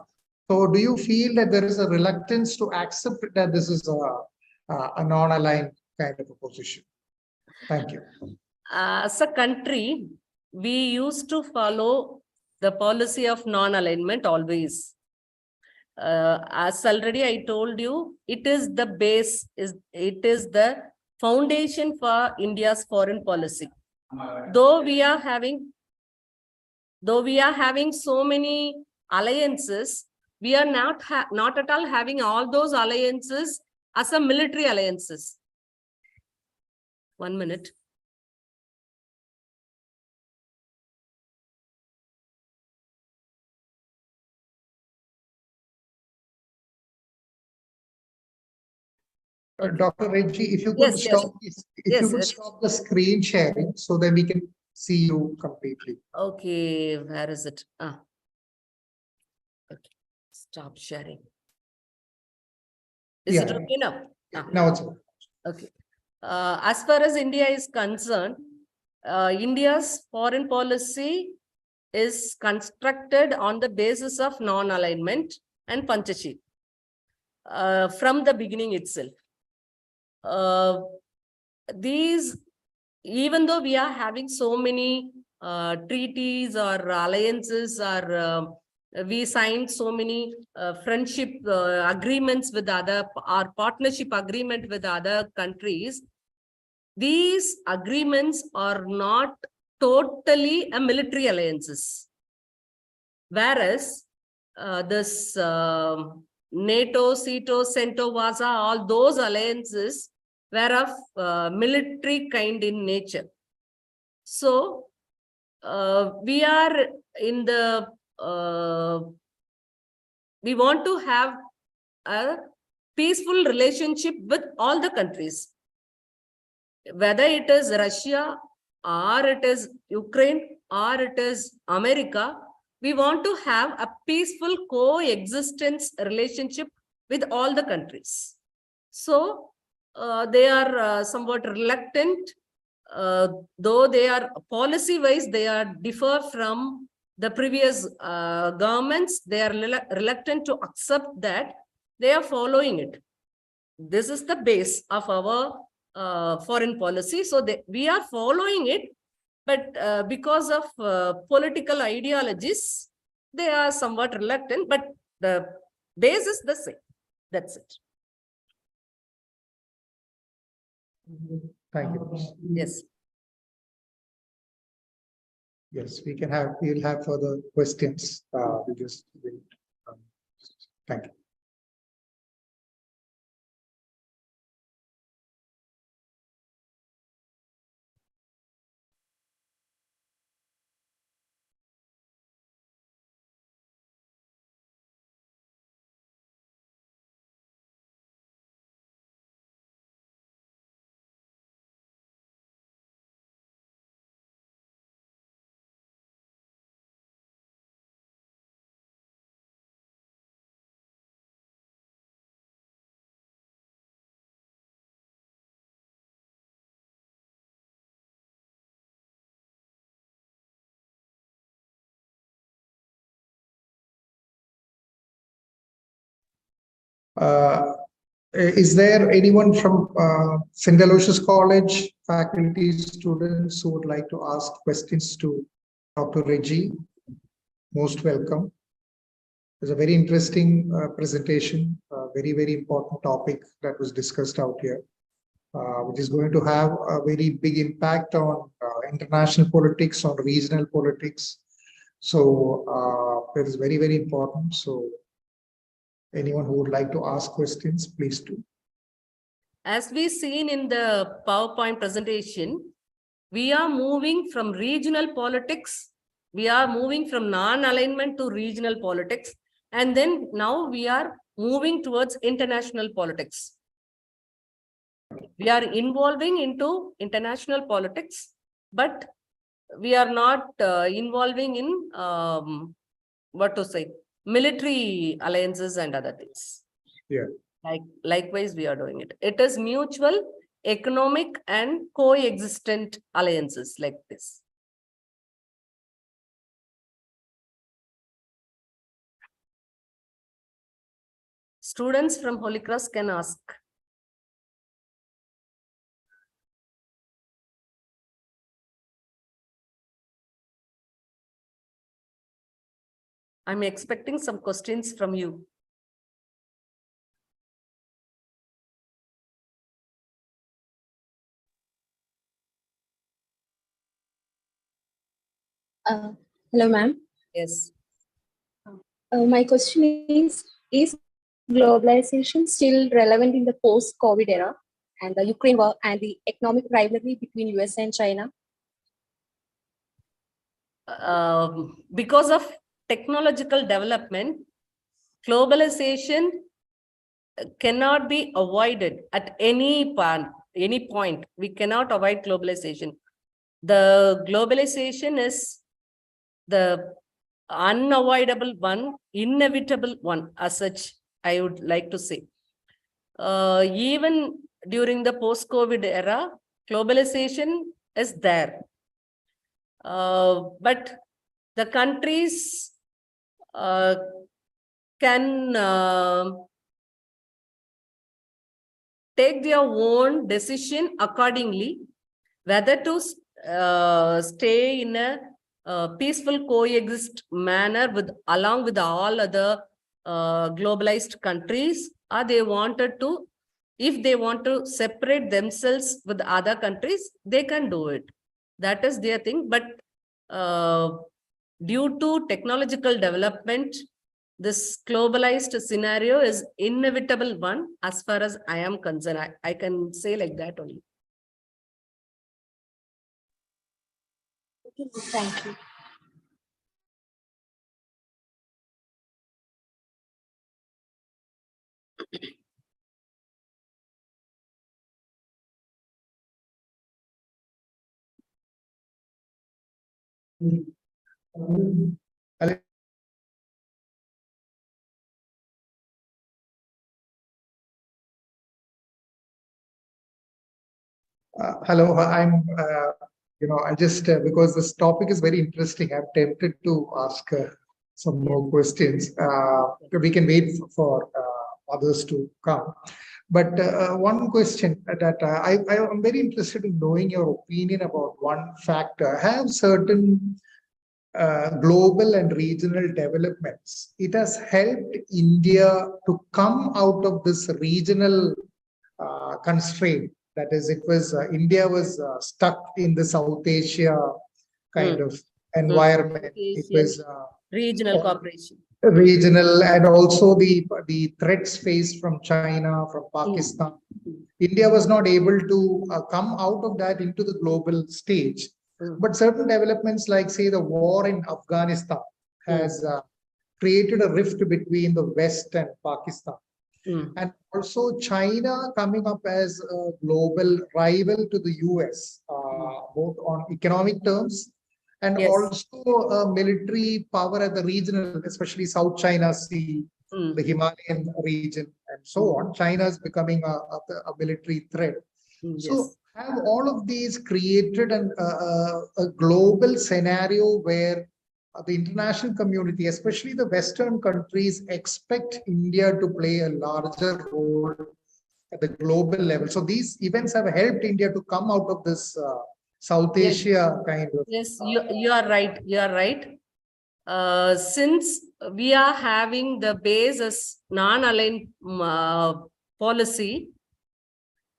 So do you feel that there is a reluctance to accept that this is a non-aligned kind of a position? Thank you. As a country, we used to follow the policy of non-alignment always. As already I told you, it is the base, it is the foundation for India's foreign policy. Though we are having so many alliances, we are not at all having all those alliances as a military alliances. 1 minute. Dr. Reggie, if you could stop the screen sharing so that we can see you completely. Okay, where is it? Okay. Stop sharing. Is it okay now? Now it's okay. Okay. As far as India is concerned, India's foreign policy is constructed on the basis of non-alignment and Panchashil from the beginning itself. Even though we are having so many treaties or alliances, or we signed so many friendship agreements with other, or partnership agreement with other countries, these agreements are not totally a military alliances. Whereas this NATO, CETO, CENTO, WASA, all those alliances were of military kind in nature. So we are in the, we want to have a peaceful relationship with all the countries. Whether it is Russia, or it is Ukraine, or it is America, we want to have a peaceful coexistence relationship with all the countries. So they are somewhat reluctant, though they are policy-wise, they are differ from the previous governments. They are reluctant to accept that. They are following it. This is the base of our foreign policy. So we are following it, but because of political ideologies, they are somewhat reluctant, but the base is the same. That's it. Thank you. Yes. Yes, we'll have further questions. We just wait. Thank you. Is there anyone from St. Aloysius College, faculty, students who would like to ask questions to Dr. Reggie? Most welcome. It's a very interesting presentation, very, very important topic that was discussed out here, which is going to have a very big impact on international politics, on regional politics. So it is very, very important. So anyone who would like to ask questions, please do. As we seen in the PowerPoint presentation, we are moving from regional politics. We are moving from non-alignment to regional politics. And then now we are moving towards international politics. We are involving into international politics, but we are not involving in, what to say, military alliances and other things. Yeah. Likewise, we are doing it. It is mutual, economic, and coexistent alliances like this. Students from Holy Cross can ask. I'm expecting some questions from you. Hello, ma'am. Yes. My question is globalization still relevant in the post-COVID era and the Ukraine war and the economic rivalry between US and China? Because of technological development, globalization cannot be avoided at any point. We cannot avoid globalization. The globalization is the unavoidable one, inevitable one, as such, I would like to say. Even during the post-COVID era, globalization is there. But the countries can take their own decision accordingly, whether to stay in a peaceful coexist manner along with all other globalized countries, or they wanted to, if they want to separate themselves with other countries, they can do it. That is their thing. But due to technological development, this globalized scenario is inevitable one as far as I am concerned. I can say like that only. Thank you. Hello, I just, because this topic is very interesting, I'm tempted to ask some more questions. We can wait for others to come. But one question that I am very interested in knowing your opinion about one factor. Have certain global and regional developments, it has helped India to come out of this regional constraint. That is, it was India was stuck in the South Asia kind of environment. It was regional cooperation. Regional, and also the threats faced from China, from Pakistan. India was not able to come out of that into the global stage. But certain developments, like say the war in Afghanistan, has created a rift between the West and Pakistan. And also China coming up as a global rival to the US, both on economic terms and also a military power at the regional, especially South China Sea, the Himalayan region, and so on. China is becoming a military threat. So have all of these created a global scenario where the international community, especially the Western countries, expect India to play a larger role at the global level. So these events have helped India to come out of this South Asia kind of. Yes, you are right. You are right. Since we are having the base as non-aligned policy,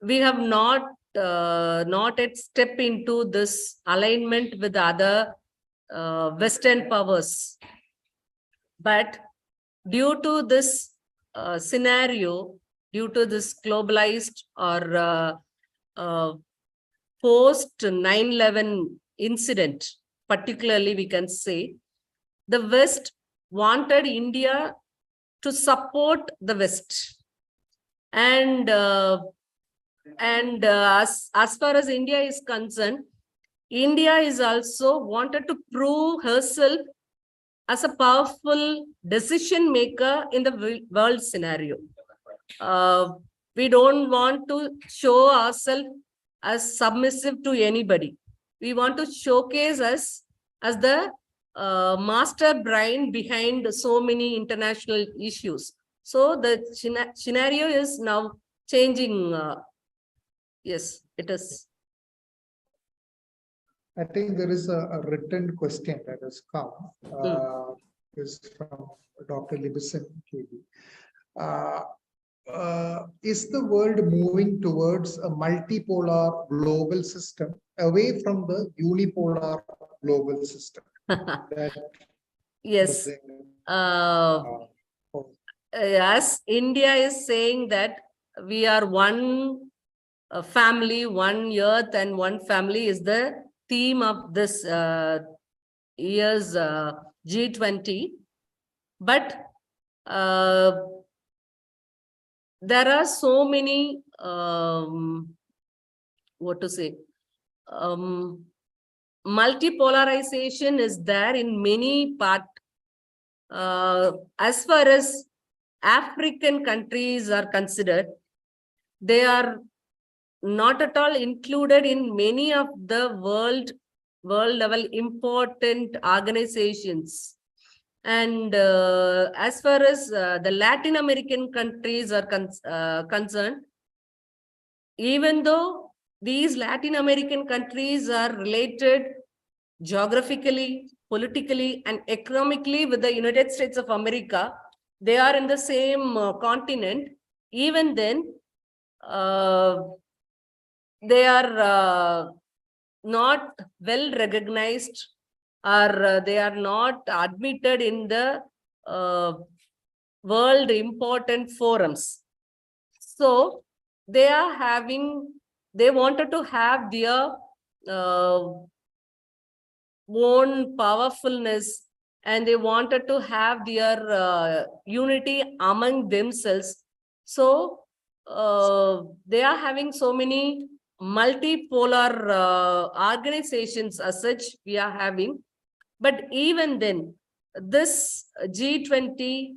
we have not yet step into this alignment with other Western powers. But due to this scenario, due to this globalized or post 9/11 incident, particularly we can say, the West wanted India to support the West. And as far as India is concerned, India is also wanted to prove herself as a powerful decision maker in the world scenario. We don't want to show ourselves as submissive to anybody. We want to showcase us as the master brain behind so many international issues. So the scenario is now changing. Yes, it is. I think there is a written question that has come. Is from Dr. Libison KB. Is the world moving towards a multipolar global system away from the unipolar global system? Yes. As India is saying that we are one family, one earth, and one family is the theme of this year's G20. But there are so many, what to say, multipolarization is there in many parts. As far as African countries are considered, they are not at all included in many of the world level important organizations. And as far as the Latin American countries are concerned, even though these Latin American countries are related geographically, politically, and economically with the United States of America, they are in the same continent. Even then, they are not well recognized, or they are not admitted in the world important forums. So they wanted to have their own powerfulness, and they wanted to have their unity among themselves. So they are having so many multipolar organizations as such we are having. But even then, this G20,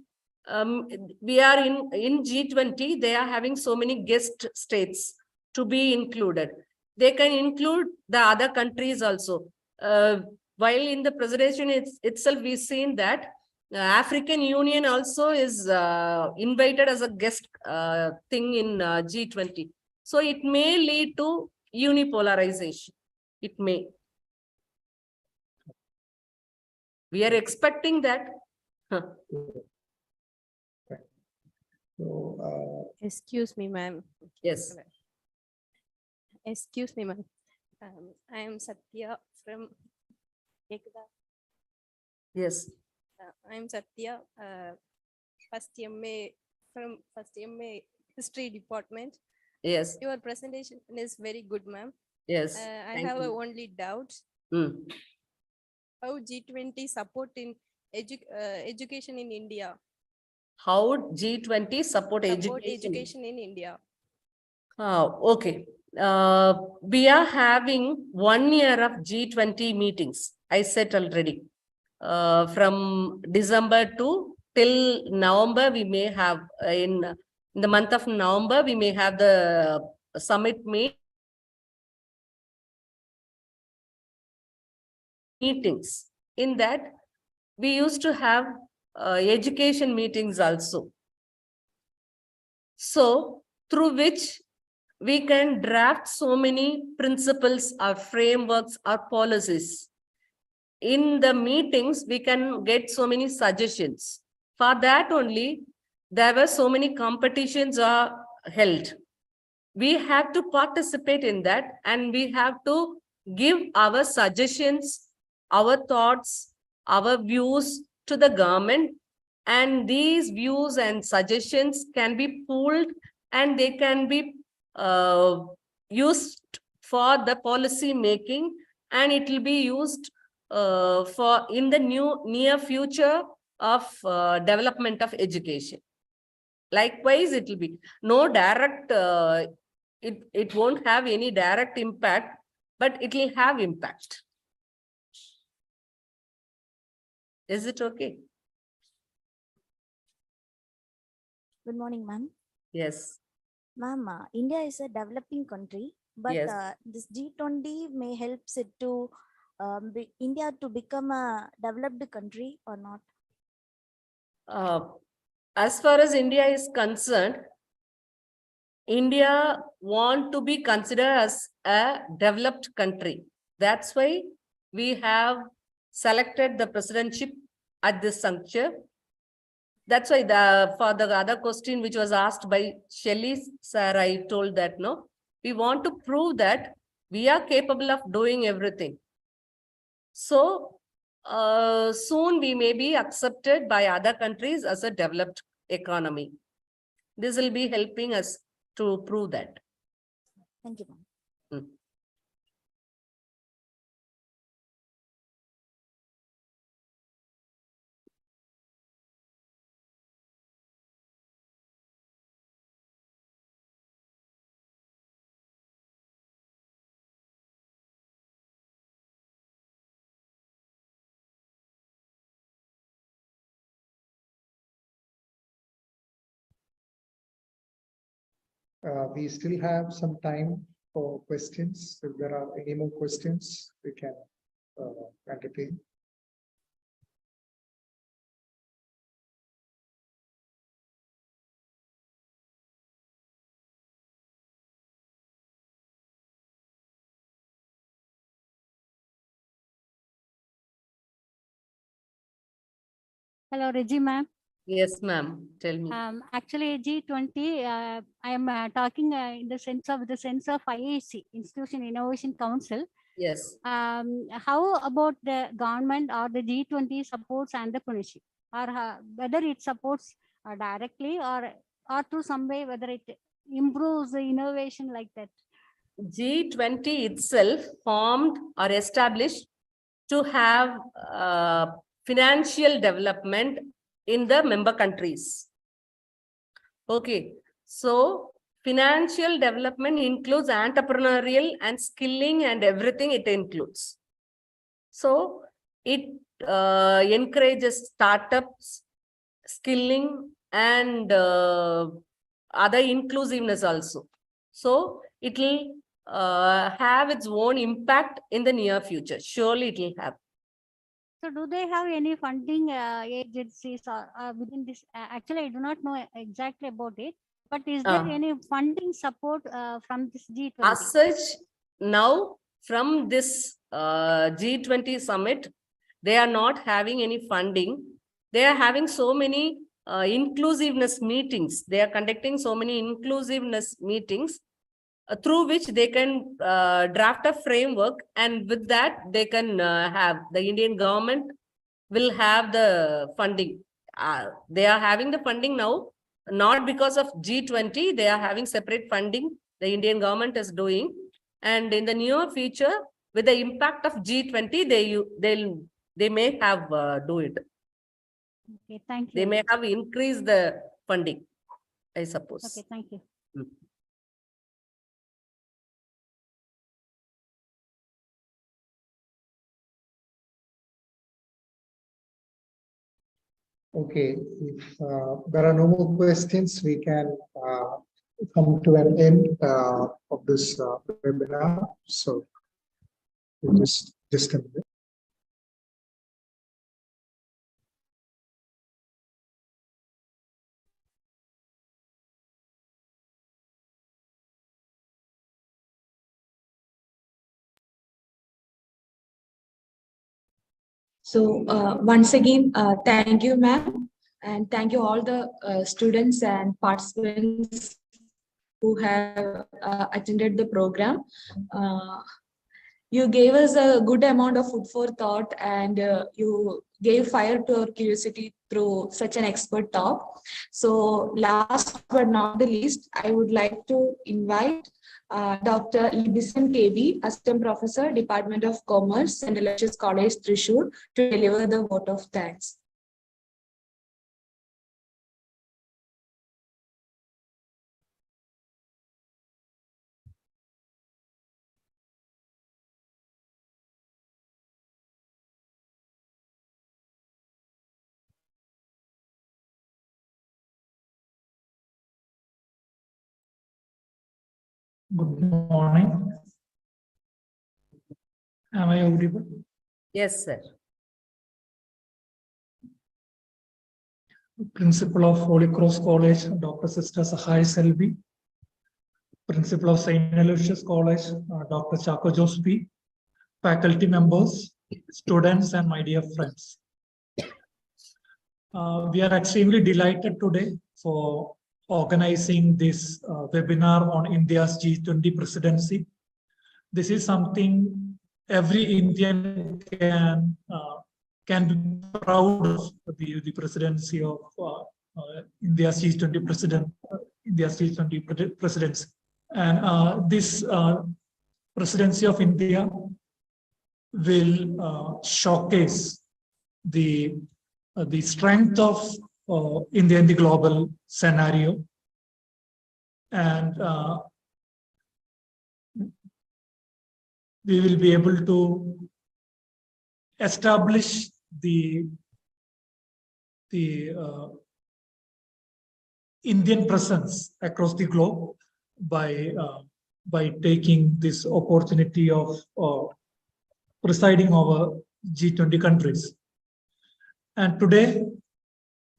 we are in G20, they are having so many guest states to be included. They can include the other countries also. While in the presentation itself, we've seen that African Union also is invited as a guest thing in G20. So it may lead to unipolarization. It may. We are expecting that. So, Excuse me, ma'am. Yes. Excuse me, ma'am. I am Satya from Ekada. Yes. I am Satya, first MA from first MA History Department. Yes. Your presentation is very good, ma'am. Yes. I have a only doubt. How G20 support in education in India? How G20 support education in India? Okay. We are having 1 year of G20 meetings. I said already. From December to till November, we may have in the month of November, we may have the summit meetings. In that, we used to have education meetings also. So, through which we can draft so many principles or frameworks or policies. In the meetings, we can get so many suggestions. For that only, there were so many competitions are held. We have to participate in that, and we have to give our suggestions, our thoughts, our views to the government. And these views and suggestions can be pooled, and they can be used for the policy making, and it will be used for in the near future of development of education. Likewise, it will be no direct, it won't have any direct impact, but it will have impact. Is it okay? Good morning, ma'am. Yes. Ma'am, India is a developing country, but Yes. this G20 may help it to India to become a developed country or not? As far as India is concerned, India want to be considered as a developed country. That's why we have selected the presidency at this juncture. That's why for the other question which was asked by Shelley sir, I told that no, we want to prove that we are capable of doing everything. So soon we may be accepted by other countries as a developed economy. This will be helping us to prove that. Thank you, ma'am. We still have some time for questions. If there are any more questions, we can entertain. Hello, Reggie, ma'am. Yes, ma'am. Tell me. Actually, G20, I am talking in the sense of IIC, Institution Innovation Council. Yes. How about the government or the G20 supports entrepreneurship, or whether it supports directly or through some way, whether it improves the innovation like that? G20 itself formed or established to have financial development in the member countries. Okay, so financial development includes entrepreneurial and skilling and everything it includes. So it encourages startups, skilling, and other inclusiveness also. So it will have its own impact in the near future. Surely it will have. So do they have any funding agencies or within this? Actually, I do not know exactly about it, but is there any funding support from this G20? As such, now from this G20 summit, they are not having any funding. They are having so many inclusiveness meetings. They are conducting so many inclusiveness meetings through which they can draft a framework, and with that they can have the Indian government will have the funding. They are having the funding now, not because of G20. They are having separate funding. The Indian government is doing, and in the near future, with the impact of G20, they may have do it. Okay, thank you. They may have increased the funding, I suppose. Okay, thank you. Okay, if there are no more questions, we can come to an end of this webinar. So just a minute. So once again, thank you, ma'am, and thank you all the students and participants who have attended the program. You gave us a good amount of food for thought, and you gave fire to our curiosity through such an expert talk. So last but not the least, I would like to invite Dr. Libison KB, Assistant Professor, Department of Commerce, St. Aloysius College, Thrissur, to deliver the vote of thanks. Good morning. Am I audible? Yes, sir. Principal of Holy Cross College, Dr. Sister Sahai Selvi. Principal of St. Aloysius College, Dr. Chako Jospi. Faculty members, students, and my dear friends. We are extremely delighted today for organizing this webinar on India's G20 presidency. This is something every Indian can be proud of, the presidency of India's G20 presidency. And this presidency of India will showcase the strength of India in the global scenario, and we will be able to establish the Indian presence across the globe by taking this opportunity of presiding over G20 countries. And today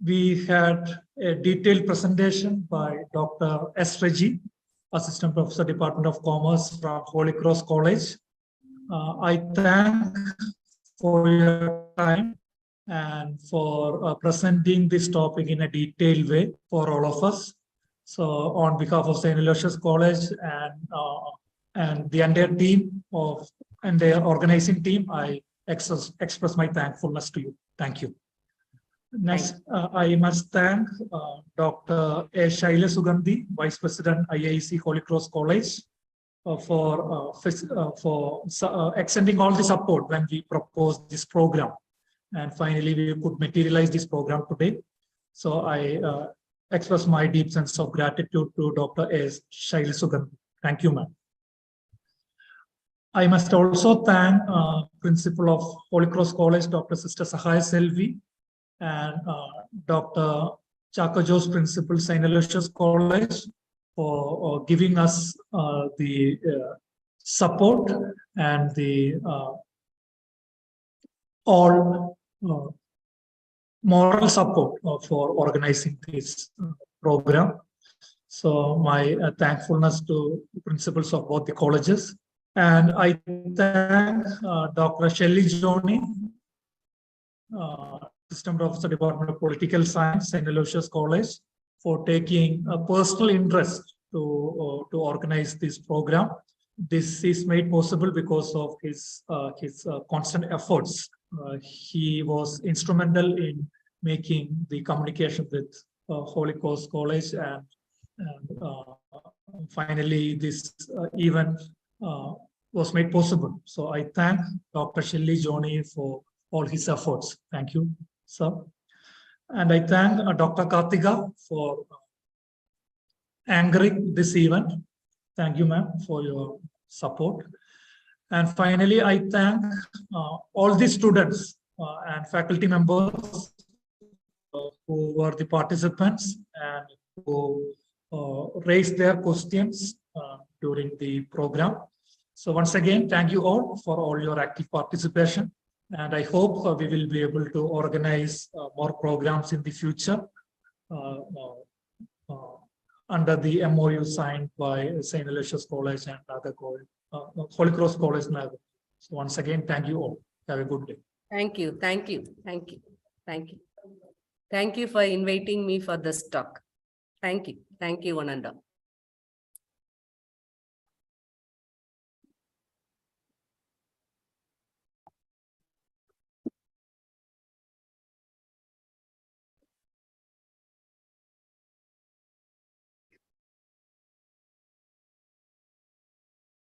we had a detailed presentation by Dr. S. Reggie, Assistant Professor, Department of Commerce from Holy Cross College. I thank for your time and for presenting this topic in a detailed way for all of us. So on behalf of St. Aloysius College and the entire team and their organizing team, I express my thankfulness to you. Thank you. Next, I must thank Dr. A. Shaila Sugandhi, Vice President, IIC Holy Cross College, for extending all the support when we proposed this program. And finally, we could materialize this program today. So I express my deep sense of gratitude to Dr. A. Shaila Sugandhi. Thank you, ma'am. I must also thank Principal of Holy Cross College, Dr. Sister Sahai Selvi, and Dr. Chako Jos, Principal, St. Aloysius College, for giving us the support and the all moral support for organizing this program. So my thankfulness to the principals of both the colleges. And I thank Dr. Shelley Joni, Assistant Professor, Department of Political Science, St. Aloysius College, for taking a personal interest to organize this program. This is made possible because of his constant efforts. He was instrumental in making the communication with Holy Cross College, and finally this event was made possible. So I thank Dr. Shelley Joni for all his efforts. Thank you, sir. And I thank Dr. Kartika for anchoring this event. Thank you, ma'am, for your support. And finally, I thank all the students and faculty members who were the participants and who raised their questions during the program. So once again, thank you all for all your active participation. And I hope we will be able to organize more programs in the future under the MOU signed by St. Aloysius College and other Holy Cross College. So once again, thank you all. Have a good day. Thank you. Thank you. Thank you. Thank you. Thank you for inviting me for this talk. Thank you. Thank you, one and all.